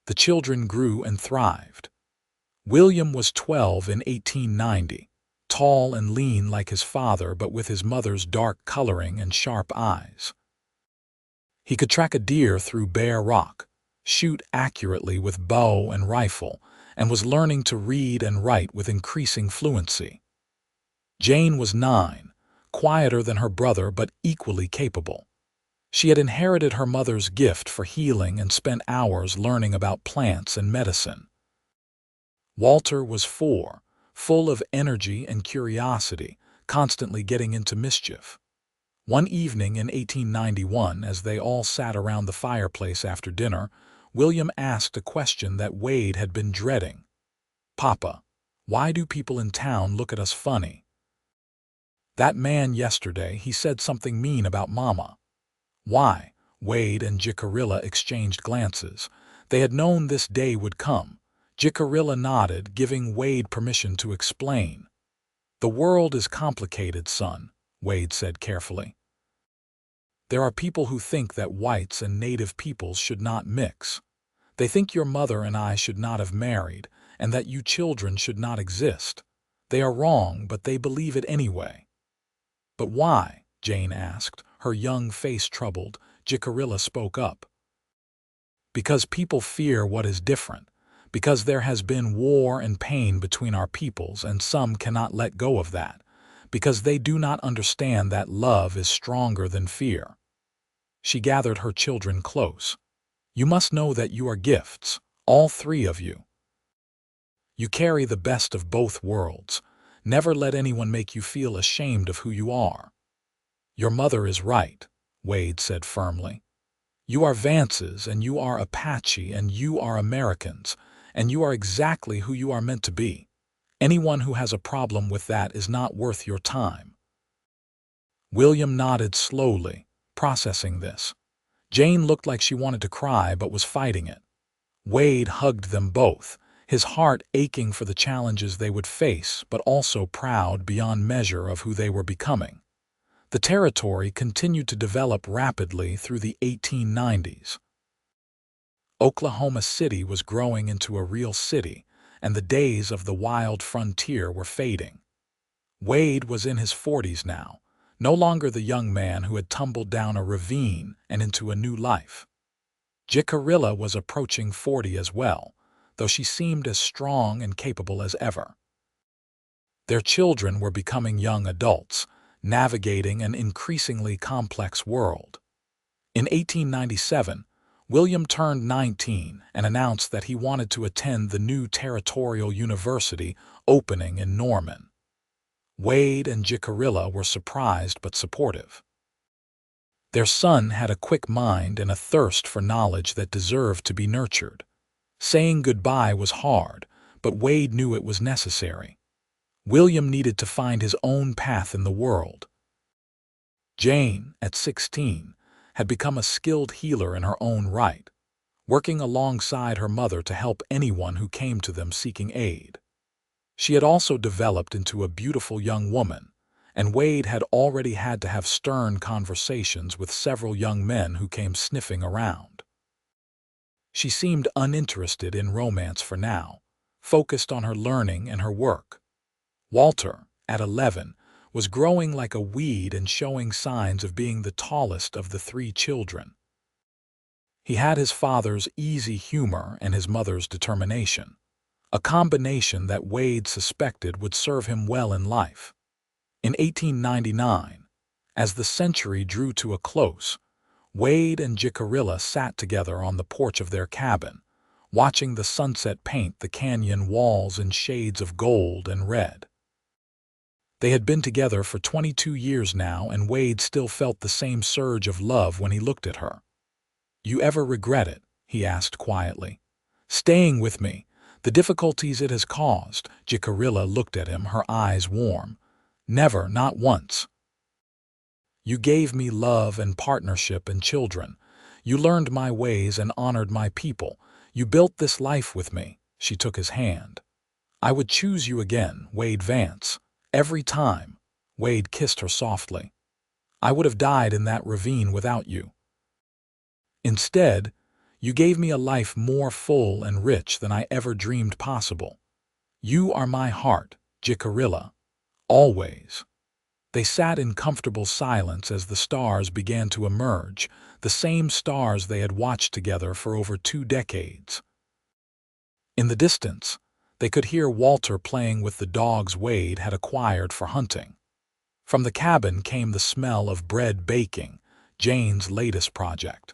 The children grew and thrived. William was 12 in 1890, tall and lean like his father but with his mother's dark coloring and sharp eyes. He could track a deer through bare rock, shoot accurately with bow and rifle, and was learning to read and write with increasing fluency. Jane was 9, quieter than her brother but equally capable. She had inherited her mother's gift for healing and spent hours learning about plants and medicine. Walter was 4, full of energy and curiosity, constantly getting into mischief. One evening in 1891, as they all sat around the fireplace after dinner, William asked a question that Wade had been dreading. "Papa, why do people in town look at us funny?" "That man yesterday, he said something mean about Mama." "Why?" Wade and Jicarilla exchanged glances. They had known this day would come. Jicarilla nodded, giving Wade permission to explain. "The world is complicated, son," Wade said carefully. "There are people who think that whites and native peoples should not mix. They think your mother and I should not have married, and that you children should not exist. They are wrong, but they believe it anyway." "But why?" Jane asked, her young face troubled. Jicarilla spoke up. "Because people fear what is different. Because there has been war and pain between our peoples, and some cannot let go of that. Because they do not understand that love is stronger than fear." She gathered her children close. "You must know that you are gifts, all 3 of you. You carry the best of both worlds. Never let anyone make you feel ashamed of who you are." "Your mother is right," Wade said firmly. "You are Vances, and you are Apache, and you are Americans, and you are exactly who you are meant to be. Anyone who has a problem with that is not worth your time." William nodded slowly, processing this. Jane looked like she wanted to cry but was fighting it. Wade hugged them both, his heart aching for the challenges they would face but also proud beyond measure of who they were becoming. The territory continued to develop rapidly through the 1890s. Oklahoma City was growing into a real city, and the days of the wild frontier were fading. Wade was in his 40s now, no longer the young man who had tumbled down a ravine and into a new life. Jicarilla was approaching 40 as well, though she seemed as strong and capable as ever. Their children were becoming young adults, navigating an increasingly complex world. In 1897, William turned 19 and announced that he wanted to attend the new territorial university opening in Norman. Wade and Jicarilla were surprised but supportive. Their son had a quick mind and a thirst for knowledge that deserved to be nurtured. Saying goodbye was hard, but Wade knew it was necessary. William needed to find his own path in the world. Jane, at 16, had become a skilled healer in her own right, working alongside her mother to help anyone who came to them seeking aid. She had also developed into a beautiful young woman, and Wade had already had to have stern conversations with several young men who came sniffing around. She seemed uninterested in romance for now, focused on her learning and her work. Walter, at 11, was growing like a weed and showing signs of being the tallest of the 3 children. He had his father's easy humor and his mother's determination, a combination that Wade suspected would serve him well in life. In 1899, as the century drew to a close, Wade and Jicarilla sat together on the porch of their cabin, watching the sunset paint the canyon walls in shades of gold and red. They had been together for 22 years now, and Wade still felt the same surge of love when he looked at her. "You ever regret it?" he asked quietly. "Staying with me, the difficulties it has caused?" Jicarilla looked at him, her eyes warm. "Never, not once. You gave me love and partnership and children. You learned my ways and honored my people. You built this life with me." She took his hand. "I would choose you again, Wade Vance. Every time." Wade kissed her softly. "I would have died in that ravine without you. Instead, you gave me a life more full and rich than I ever dreamed possible. You are my heart, Jicarilla. Always." They sat in comfortable silence as the stars began to emerge, the same stars they had watched together for over 2 decades. In the distance, they could hear Walter playing with the dogs Wade had acquired for hunting. From the cabin came the smell of bread baking, Jane's latest project.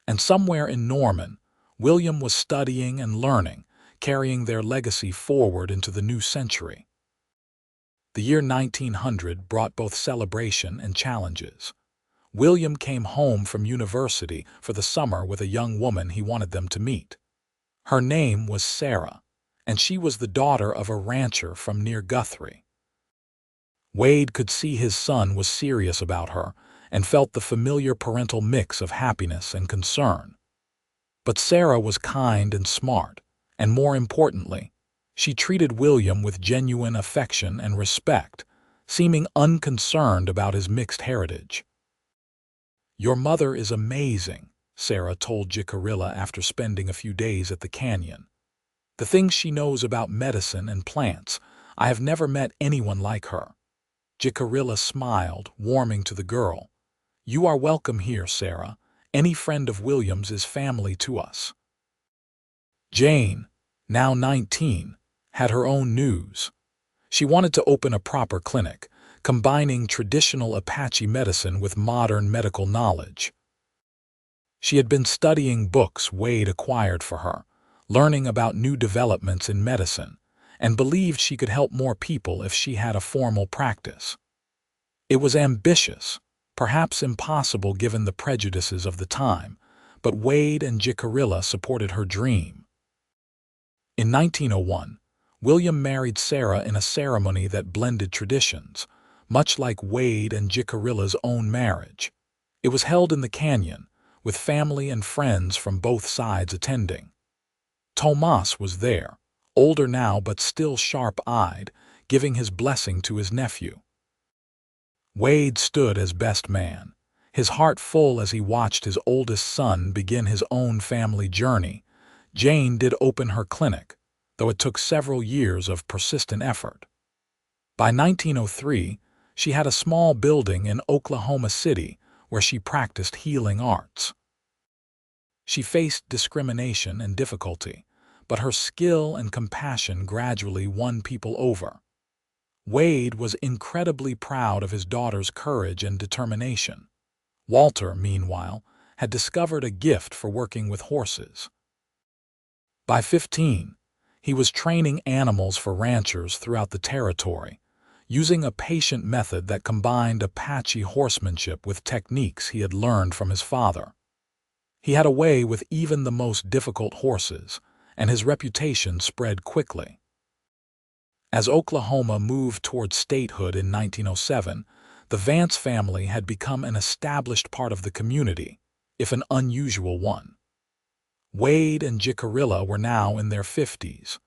And somewhere in Norman, William was studying and learning, carrying their legacy forward into the new century. The year 1900 brought both celebration and challenges. William came home from university for the summer with a young woman he wanted them to meet. Her name was Sarah, and she was the daughter of a rancher from near Guthrie. Wade could see his son was serious about her and felt the familiar parental mix of happiness and concern. But Sarah was kind and smart, and more importantly, she treated William with genuine affection and respect, seeming unconcerned about his mixed heritage. "Your mother is amazing," Sarah told Jicarilla after spending a few days at the canyon. "The things she knows about medicine and plants, I have never met anyone like her." Jicarilla smiled, warming to the girl. "You are welcome here, Sarah. Any friend of William's is family to us." Jane, now 19, had her own news. She wanted to open a proper clinic, combining traditional Apache medicine with modern medical knowledge. She had been studying books Wade acquired for her, learning about new developments in medicine, and believed she could help more people if she had a formal practice. It was ambitious, perhaps impossible given the prejudices of the time, but Wade and Jicarilla supported her dream. In 1901, William married Sarah in a ceremony that blended traditions, much like Wade and Jicarilla's own marriage. It was held in the canyon, with family and friends from both sides attending. Tomas was there, older now but still sharp-eyed, giving his blessing to his nephew. Wade stood as best man, his heart full as he watched his oldest son begin his own family journey. Jane did open her clinic, though it took several years of persistent effort. By 1903, she had a small building in Oklahoma City where she practiced healing arts. She faced discrimination and difficulty, but her skill and compassion gradually won people over. Wade was incredibly proud of his daughter's courage and determination. Walter, meanwhile, had discovered a gift for working with horses. By 15, he was training animals for ranchers throughout the territory, using a patient method that combined Apache horsemanship with techniques he had learned from his father. He had a way with even the most difficult horses, and his reputation spread quickly. As Oklahoma moved toward statehood in 1907, the Vance family had become an established part of the community, if an unusual one. Wade and Jicarilla were now in their 50s,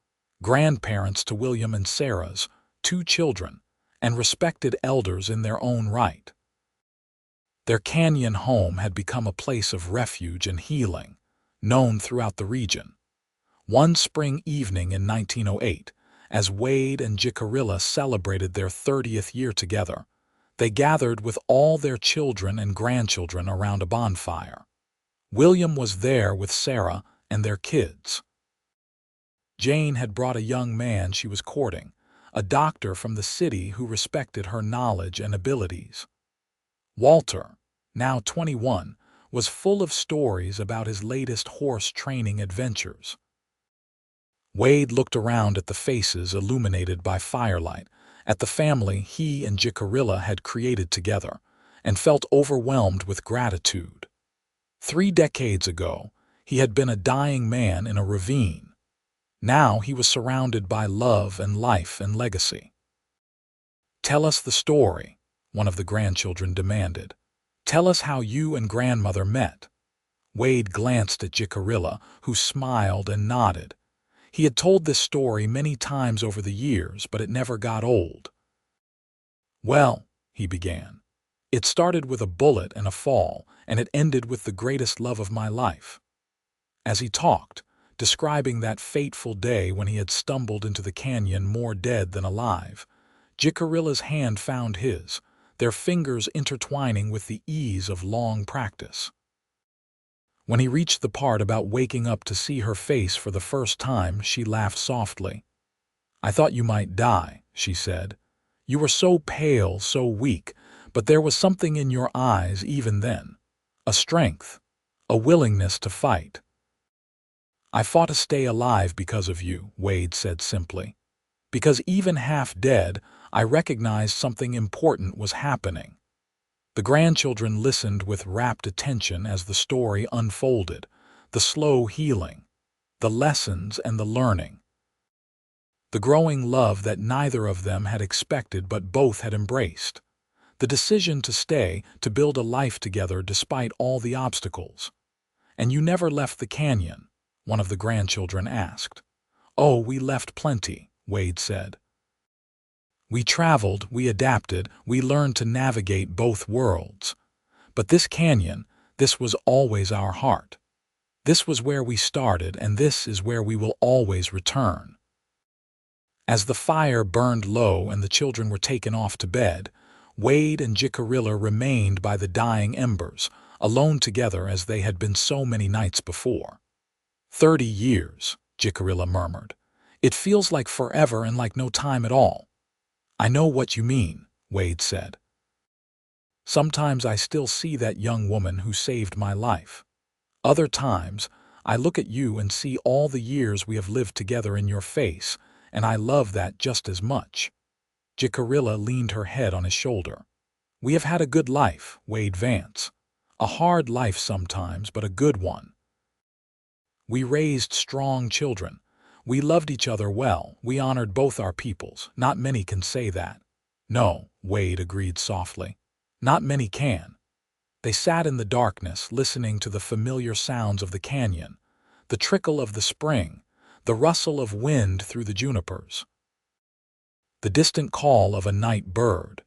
grandparents to William and Sarah's 2 children, and respected elders in their own right. Their canyon home had become a place of refuge and healing, known throughout the region. One spring evening in 1908, as Wade and Jicarilla celebrated their 30th year together, they gathered with all their children and grandchildren around a bonfire. William was there with Sarah and their kids. Jane had brought a young man she was courting, a doctor from the city who respected her knowledge and abilities. Walter, now 21, was full of stories about his latest horse training adventures. Wade looked around at the faces illuminated by firelight at the family he and Jicarilla had created together, and felt overwhelmed with gratitude. 3 decades ago, he had been a dying man in a ravine. Now he was surrounded by love and life and legacy. "Tell us the story," one of the grandchildren demanded. "Tell us how you and grandmother met." Wade glanced at Jicarilla, who smiled and nodded. He had told this story many times over the years, but it never got old. "Well," he began, "it started with a bullet and a fall, and it ended with the greatest love of my life." As he talked, describing that fateful day when he had stumbled into the canyon more dead than alive, Jicarilla's hand found his, their fingers intertwining with the ease of long practice. When he reached the part about waking up to see her face for the first time, she laughed softly. "I thought you might die," she said. "You were so pale, so weak, but there was something in your eyes even then. A strength, a willingness to fight." "I fought to stay alive because of you," Wade said simply. "Because even half dead, I recognized something important was happening." The grandchildren listened with rapt attention as the story unfolded, the slow healing, the lessons and the learning, the growing love that neither of them had expected but both had embraced, the decision to stay, to build a life together despite all the obstacles. "And you never left the canyon?" one of the grandchildren asked. "Oh, we left plenty," Wade said. "We traveled, we adapted, we learned to navigate both worlds. But this canyon, this was always our heart. This was where we started, and this is where we will always return." As the fire burned low and the children were taken off to bed, Wade and Jicarilla remained by the dying embers, alone together as they had been so many nights before. 30 years, Jicarilla murmured. "It feels like forever and like no time at all." "I know what you mean," Wade said. "Sometimes I still see that young woman who saved my life. Other times, I look at you and see all the years we have lived together in your face, and I love that just as much." Jicarilla leaned her head on his shoulder. "We have had a good life, Wade Vance. A hard life sometimes, but a good one. We raised strong children. We loved each other well. We honored both our peoples. Not many can say that." "No," Wade agreed softly. "Not many can." They sat in the darkness, listening to the familiar sounds of the canyon, the trickle of the spring, the rustle of wind through the junipers, the distant call of a night bird.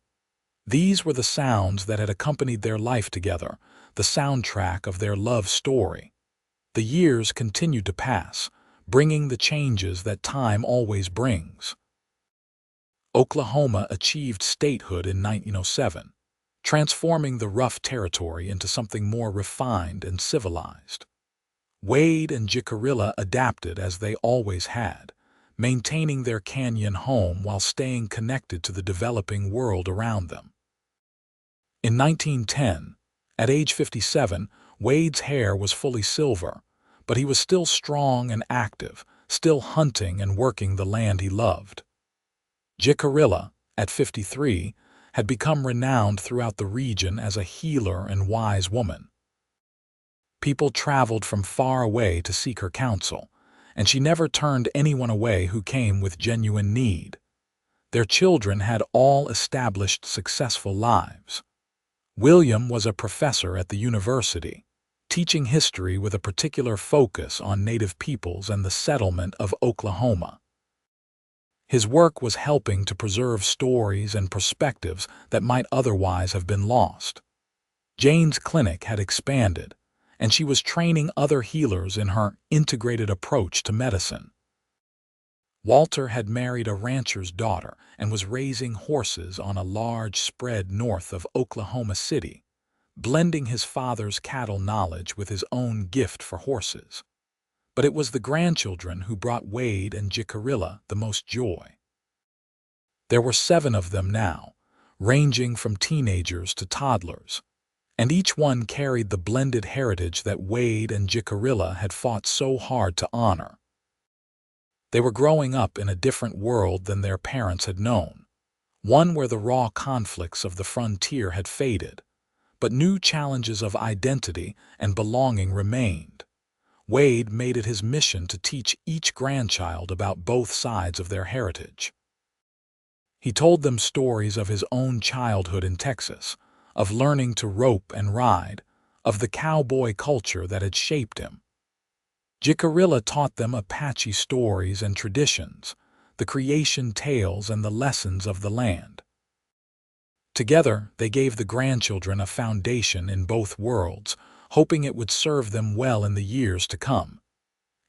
These were the sounds that had accompanied their life together, the soundtrack of their love story. The years continued to pass, bringing the changes that time always brings. Oklahoma achieved statehood in 1907, transforming the rough territory into something more refined and civilized. Wade and Jicarilla adapted as they always had, maintaining their canyon home while staying connected to the developing world around them. In 1910, at age 57, Wade's hair was fully silver, but he was still strong and active, still hunting and working the land he loved. Jicarilla, at 53, had become renowned throughout the region as a healer and wise woman. People traveled from far away to seek her counsel, and she never turned anyone away who came with genuine need. Their children had all established successful lives. William was a professor at the university, teaching history with a particular focus on native peoples and the settlement of Oklahoma. His work was helping to preserve stories and perspectives that might otherwise have been lost. Jane's clinic had expanded, and she was training other healers in her integrated approach to medicine. Walter had married a rancher's daughter and was raising horses on a large spread north of Oklahoma City, blending his father's cattle knowledge with his own gift for horses. But it was the grandchildren who brought Wade and Jicarilla the most joy. There were 7 of them now, ranging from teenagers to toddlers, and each one carried the blended heritage that Wade and Jicarilla had fought so hard to honor. They were growing up in a different world than their parents had known, one where the raw conflicts of the frontier had faded, but new challenges of identity and belonging remained. Wade made it his mission to teach each grandchild about both sides of their heritage. He told them stories of his own childhood in Texas, of learning to rope and ride, of the cowboy culture that had shaped him. Jicarilla taught them Apache stories and traditions, the creation tales and the lessons of the land. Together, they gave the grandchildren a foundation in both worlds, hoping it would serve them well in the years to come.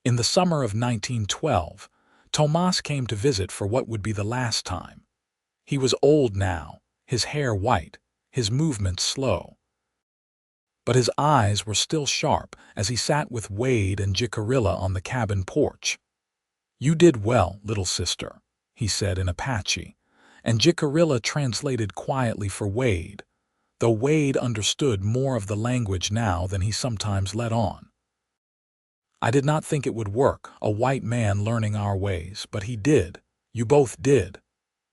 In the summer of 1912, Tomas came to visit for what would be the last time. He was old now, his hair white, his movements slow. But his eyes were still sharp as he sat with Wade and Jicarilla on the cabin porch. "You did well, little sister," he said in Apache, and Jicarilla translated quietly for Wade, though Wade understood more of the language now than he sometimes let on. "I did not think it would work, a white man learning our ways, but he did. You both did."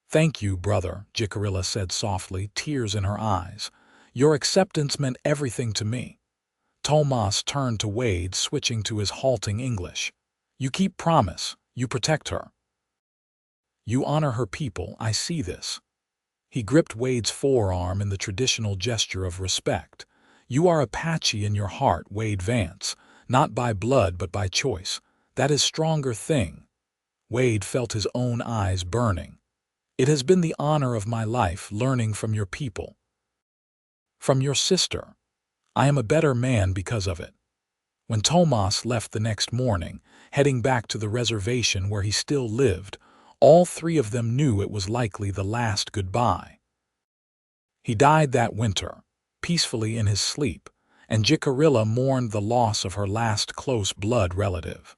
"Thank you, brother," Jicarilla said softly, tears in her eyes. "Your acceptance meant everything to me." Tomas turned to Wade, switching to his halting English. "You keep promise. You protect her. You honor her people, I see this." He gripped Wade's forearm in the traditional gesture of respect. "You are Apache in your heart, Wade Vance, not by blood but by choice. That is stronger thing." Wade felt his own eyes burning. "It has been the honor of my life learning from your people. From your sister. I am a better man because of it." When Tomas left the next morning, heading back to the reservation where he still lived, all three of them knew it was likely the last goodbye. He died that winter, peacefully in his sleep, and Jicarilla mourned the loss of her last close blood relative.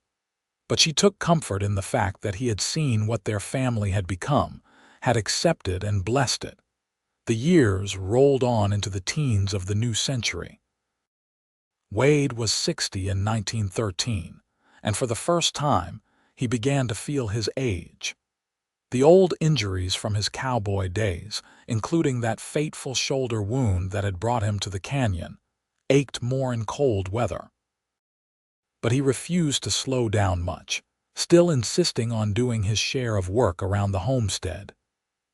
But she took comfort in the fact that he had seen what their family had become, had accepted and blessed it. The years rolled on into the teens of the new century. Wade was 60 in 1913, and for the first time, he began to feel his age. The old injuries from his cowboy days, including that fateful shoulder wound that had brought him to the canyon, ached more in cold weather. But he refused to slow down much, still insisting on doing his share of work around the homestead.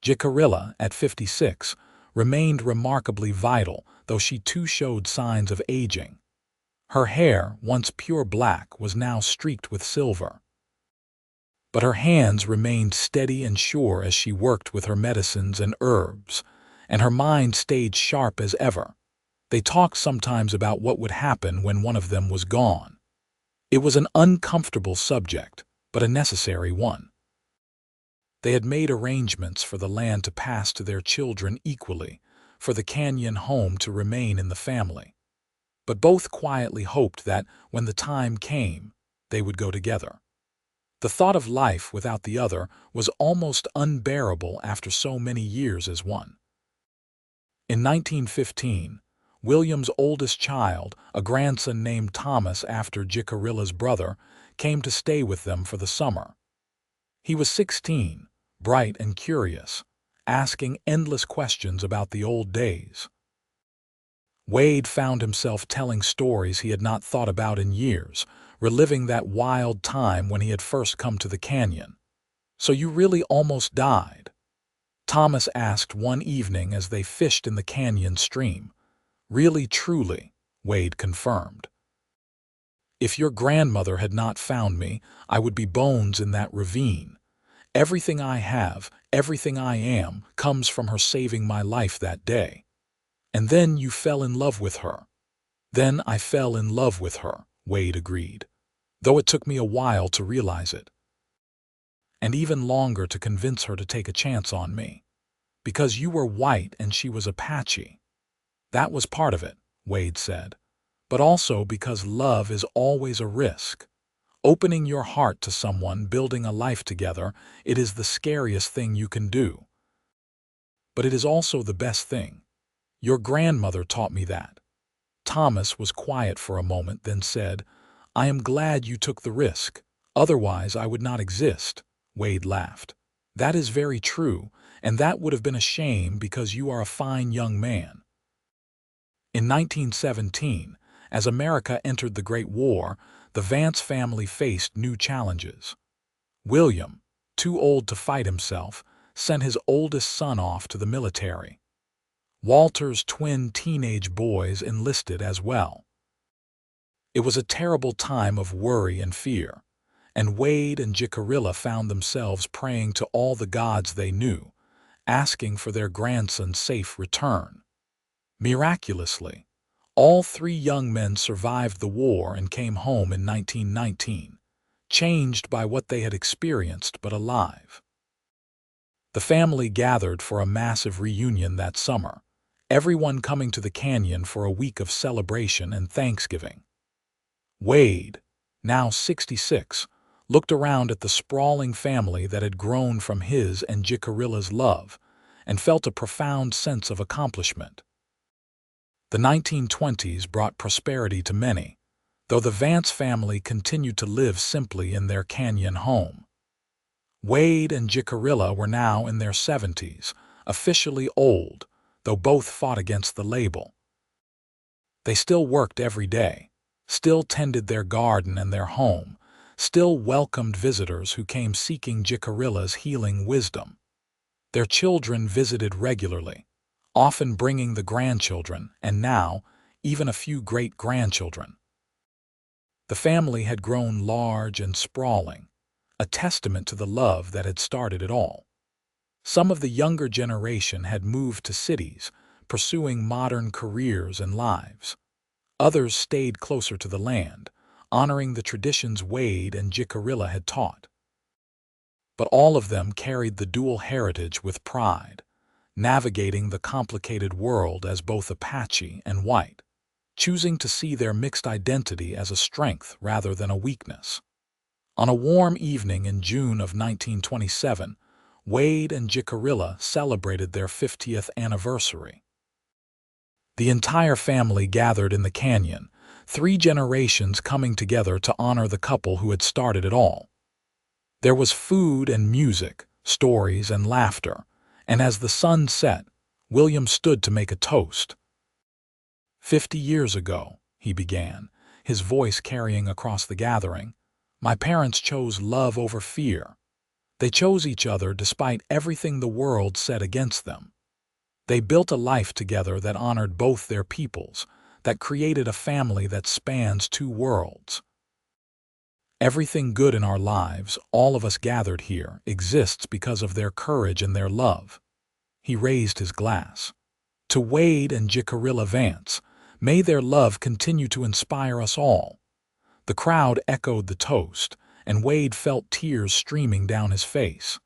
Jicarilla, at 56, remained remarkably vital, though she too showed signs of aging. Her hair, once pure black, was now streaked with silver. But her hands remained steady and sure as she worked with her medicines and herbs, and her mind stayed sharp as ever. They talked sometimes about what would happen when one of them was gone. It was an uncomfortable subject, but a necessary one. They had made arrangements for the land to pass to their children equally, for the canyon home to remain in the family. But both quietly hoped that, when the time came, they would go together. The thought of life without the other was almost unbearable after so many years as one. In 1915, William's oldest child, a grandson named Thomas after Jicarilla's brother, came to stay with them for the summer. He was 16, bright and curious, asking endless questions about the old days. Wade found himself telling stories he had not thought about in years, reliving that wild time when he had first come to the canyon. "So you really almost died?" Thomas asked one evening as they fished in the canyon stream. "Really, truly," Wade confirmed. "If your grandmother had not found me, I would be bones in that ravine. Everything I have, everything I am, comes from her saving my life that day. And then you fell in love with her." "Then I fell in love with her," Wade agreed, "though it took me a while to realize it. And even longer to convince her to take a chance on me. Because you were white and she was Apache. That was part of it," Wade said. "But also because love is always a risk. Opening your heart to someone, building a life together, it is the scariest thing you can do. But it is also the best thing. Your grandmother taught me that." Thomas was quiet for a moment, then said, "I am glad you took the risk. Otherwise, I would not exist." Wade laughed. That is very true, and that would have been a shame because you are a fine young man. In 1917, as America entered the Great War, the Vance family faced new challenges. William, too old to fight himself, sent his oldest son off to the military. Walter's twin teenage boys enlisted as well. It was a terrible time of worry and fear, and Wade and Jicarilla found themselves praying to all the gods they knew, asking for their grandson's safe return. Miraculously, all three young men survived the war and came home in 1919, changed by what they had experienced but alive. The family gathered for a massive reunion that summer, everyone coming to the canyon for a week of celebration and Thanksgiving. Wade, now 66, looked around at the sprawling family that had grown from his and Jicarilla's love and felt a profound sense of accomplishment. The 1920s brought prosperity to many, though the Vance family continued to live simply in their canyon home. Wade and Jicarilla were now in their 70s, officially old, though both fought against the label. They still worked every day, still tended their garden and their home, still welcomed visitors who came seeking Jicarilla's healing wisdom. Their children visited regularly, often bringing the grandchildren, and now, even a few great-grandchildren. The family had grown large and sprawling, a testament to the love that had started it all. Some of the younger generation had moved to cities, pursuing modern careers and lives. Others stayed closer to the land, honoring the traditions Wade and Jicarilla had taught. But all of them carried the dual heritage with pride, navigating the complicated world as both Apache and white, choosing to see their mixed identity as a strength rather than a weakness. On a warm evening in June of 1927, Wade and Jicarilla celebrated their 50th anniversary. The entire family gathered in the canyon, 3 generations coming together to honor the couple who had started it all. There was food and music, stories and laughter, and as the sun set, William stood to make a toast. 50 years ago, he began, his voice carrying across the gathering, my parents chose love over fear. They chose each other despite everything the world said against them. They built a life together that honored both their peoples, that created a family that spans 2 worlds. Everything good in our lives, all of us gathered here, exists because of their courage and their love. He raised his glass. To Wade and Jicarilla Vance, may their love continue to inspire us all. The crowd echoed the toast, and Wade felt tears streaming down his face.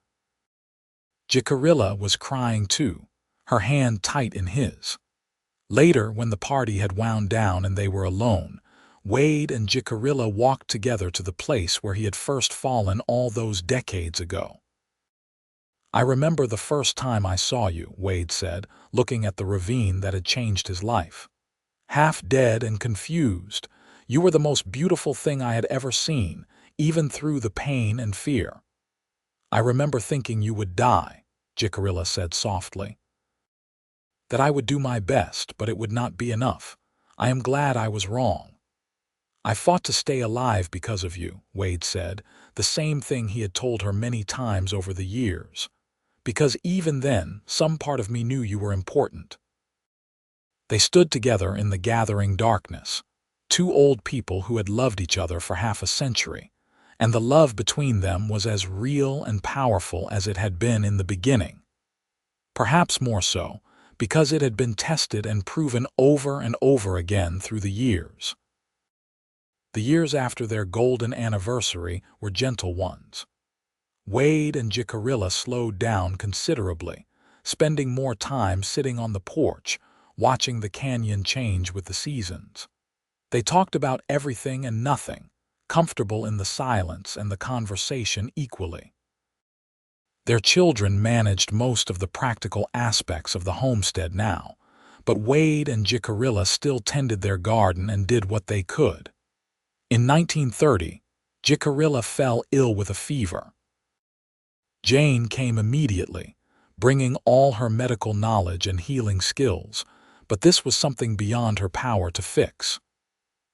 Jicarilla was crying too, her hand tight in his. Later, when the party had wound down and they were alone, Wade and Jicarilla walked together to the place where he had first fallen all those decades ago. I remember the first time I saw you, Wade said, looking at the ravine that had changed his life. Half dead and confused, you were the most beautiful thing I had ever seen, even through the pain and fear. I remember thinking you would die, Jicarilla said softly. That I would do my best, but it would not be enough. I am glad I was wrong. I fought to stay alive because of you, Wade said, the same thing he had told her many times over the years. Because even then, some part of me knew you were important. They stood together in the gathering darkness, 2 old people who had loved each other for half a century, and the love between them was as real and powerful as it had been in the beginning. Perhaps more so, because it had been tested and proven over and over again through the years. The years after their golden anniversary were gentle ones. Wade and Jicarilla slowed down considerably, spending more time sitting on the porch, watching the canyon change with the seasons. They talked about everything and nothing, comfortable in the silence and the conversation equally. Their children managed most of the practical aspects of the homestead now, but Wade and Jicarilla still tended their garden and did what they could. In 1930, Jicarilla fell ill with a fever. Jane came immediately, bringing all her medical knowledge and healing skills, but this was something beyond her power to fix.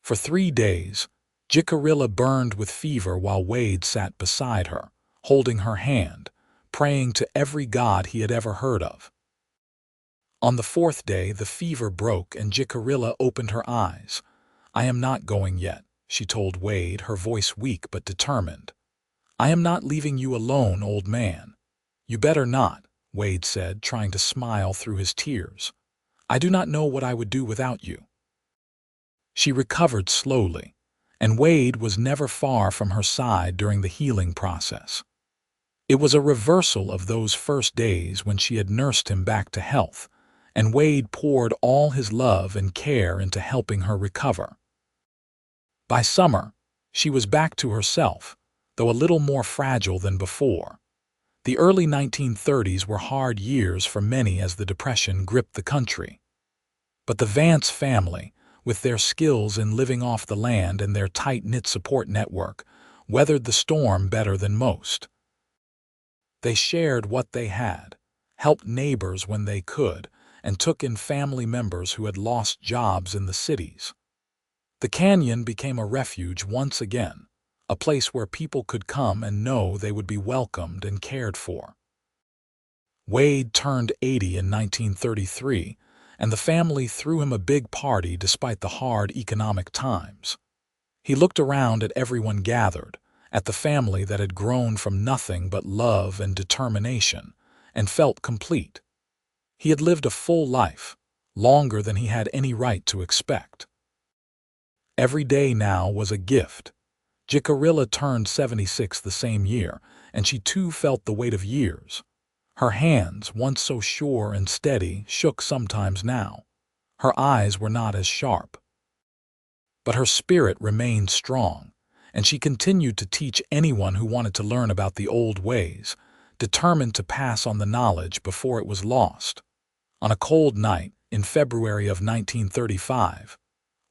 For 3 days, Jicarilla burned with fever while Wade sat beside her, holding her hand, praying to every god he had ever heard of. On the 4th day, the fever broke and Jicarilla opened her eyes. "I am not going yet," she told Wade, her voice weak but determined. "I am not leaving you alone, old man." "You better not," Wade said, trying to smile through his tears. "I do not know what I would do without you." She recovered slowly, and Wade was never far from her side during the healing process. It was a reversal of those first days when she had nursed him back to health, and Wade poured all his love and care into helping her recover. By summer, she was back to herself, though a little more fragile than before. The early 1930s were hard years for many as the Depression gripped the country. But the Vance family, with their skills in living off the land and their tight-knit support network, weathered the storm better than most. They shared what they had, helped neighbors when they could, and took in family members who had lost jobs in the cities. The canyon became a refuge once again, a place where people could come and know they would be welcomed and cared for. Wade turned 80 in 1933, and the family threw him a big party despite the hard economic times. He looked around at everyone gathered, at the family that had grown from nothing but love and determination, and felt complete. He had lived a full life, longer than he had any right to expect. Every day now was a gift. Jicarilla turned 76 the same year, and she too felt the weight of years. Her hands, once so sure and steady, shook sometimes now. Her eyes were not as sharp. But her spirit remained strong, and she continued to teach anyone who wanted to learn about the old ways, determined to pass on the knowledge before it was lost. On a cold night, in February of 1935,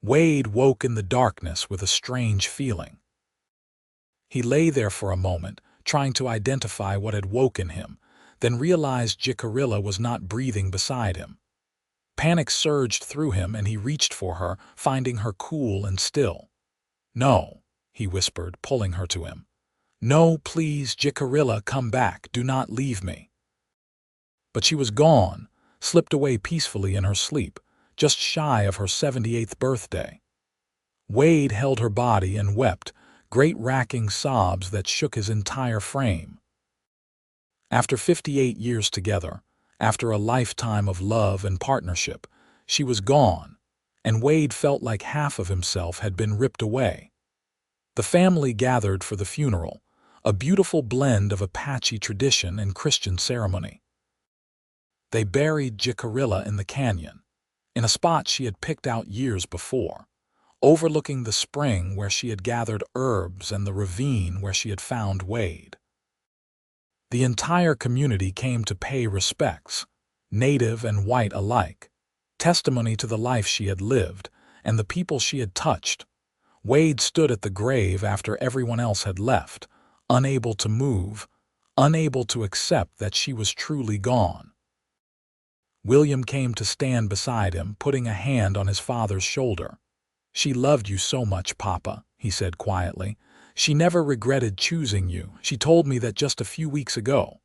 Wade woke in the darkness with a strange feeling. He lay there for a moment, trying to identify what had woken him, then realized Jicarilla was not breathing beside him. Panic surged through him and he reached for her, finding her cool and still. "No," he whispered, pulling her to him. "No, please, Jicarilla, come back, do not leave me." But she was gone, slipped away peacefully in her sleep, just shy of her 78th birthday. Wade held her body and wept, great racking sobs that shook his entire frame. After 58 years together, after a lifetime of love and partnership, she was gone, and Wade felt like half of himself had been ripped away. The family gathered for the funeral, a beautiful blend of Apache tradition and Christian ceremony. They buried Jicarilla in the canyon, in a spot she had picked out years before, overlooking the spring where she had gathered herbs and the ravine where she had found Wade. The entire community came to pay respects, native and white alike, testimony to the life she had lived and the people she had touched. Wade stood at the grave after everyone else had left, unable to move, unable to accept that she was truly gone. William came to stand beside him, putting a hand on his father's shoulder. "She loved you so much, Papa," he said quietly. "She never regretted choosing you. She told me that just a few weeks ago."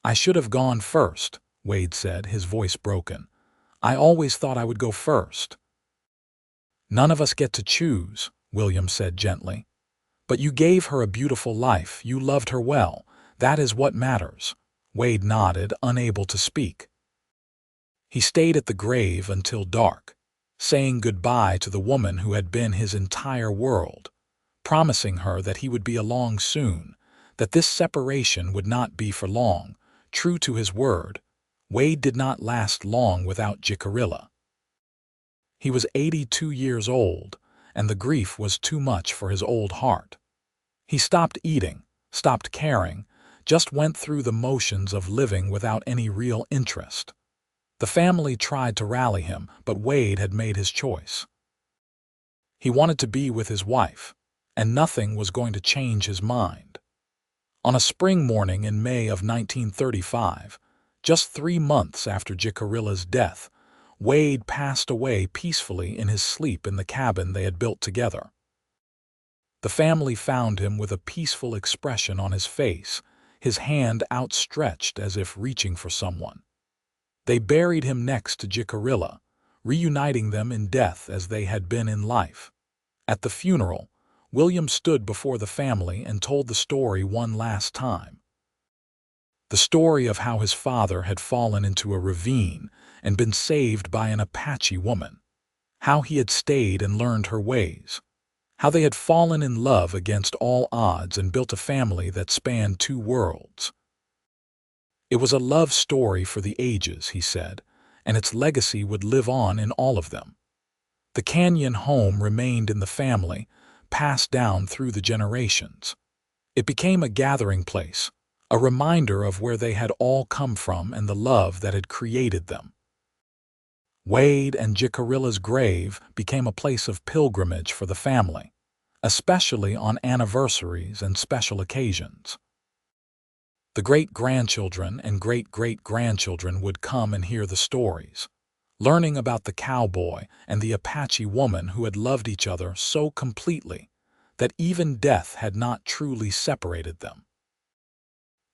"I should have gone first," Wade said, his voice broken. "I always thought I would go first." "None of us get to choose," William said gently. "But you gave her a beautiful life. You loved her well. That is what matters." Wade nodded, unable to speak. He stayed at the grave until dark, saying goodbye to the woman who had been his entire world, promising her that he would be along soon, that this separation would not be for long. True to his word, Wade did not last long without Jicarilla. He was 82 years old, and the grief was too much for his old heart. He stopped eating, stopped caring, just went through the motions of living without any real interest. The family tried to rally him, but Wade had made his choice. He wanted to be with his wife, and nothing was going to change his mind. On a spring morning in May of 1935, just 3 months after Jicarilla's death, Wade passed away peacefully in his sleep in the cabin they had built together. The family found him with a peaceful expression on his face, his hand outstretched as if reaching for someone. They buried him next to Jicarilla, reuniting them in death as they had been in life. At the funeral, William stood before the family and told the story one last time. The story of how his father had fallen into a ravine and been saved by an Apache woman. How he had stayed and learned her ways. How they had fallen in love against all odds and built a family that spanned 2 worlds. It was a love story for the ages, he said, and its legacy would live on in all of them. The canyon home remained in the family, passed down through the generations. It became a gathering place, a reminder of where they had all come from and the love that had created them. Wade and Jicarilla's grave became a place of pilgrimage for the family, especially on anniversaries and special occasions. The great-grandchildren and great-great-grandchildren would come and hear the stories, learning about the cowboy and the Apache woman who had loved each other so completely that even death had not truly separated them.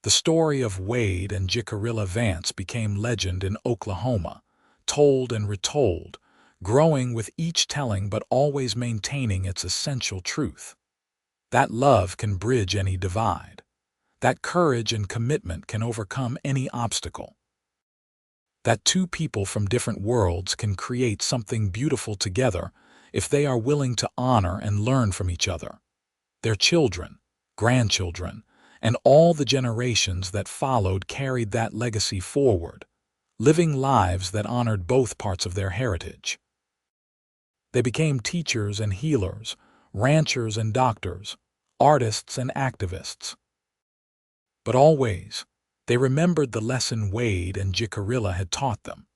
The story of Wade and Jicarilla Vance became legend in Oklahoma, told and retold, growing with each telling but always maintaining its essential truth. That love can bridge any divide. That courage and commitment can overcome any obstacle. That 2 people from different worlds can create something beautiful together if they are willing to honor and learn from each other. Their children, grandchildren, and all the generations that followed carried that legacy forward, living lives that honored both parts of their heritage. They became teachers and healers, ranchers and doctors, artists and activists. But always, they remembered the lesson Wade and Jicarilla had taught them.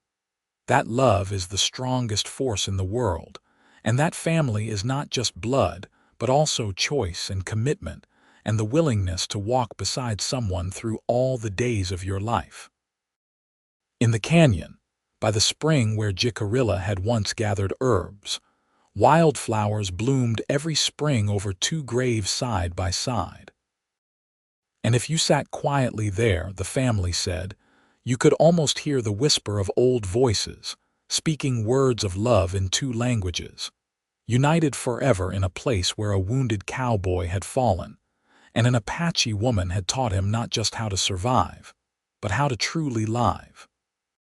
That love is the strongest force in the world, and that family is not just blood, but also choice and commitment and the willingness to walk beside someone through all the days of your life. In the canyon, by the spring where Jicarilla had once gathered herbs, wildflowers bloomed every spring over 2 graves side by side. And if you sat quietly there, the family said, you could almost hear the whisper of old voices, speaking words of love in 2 languages, united forever in a place where a wounded cowboy had fallen, and an Apache woman had taught him not just how to survive, but how to truly live.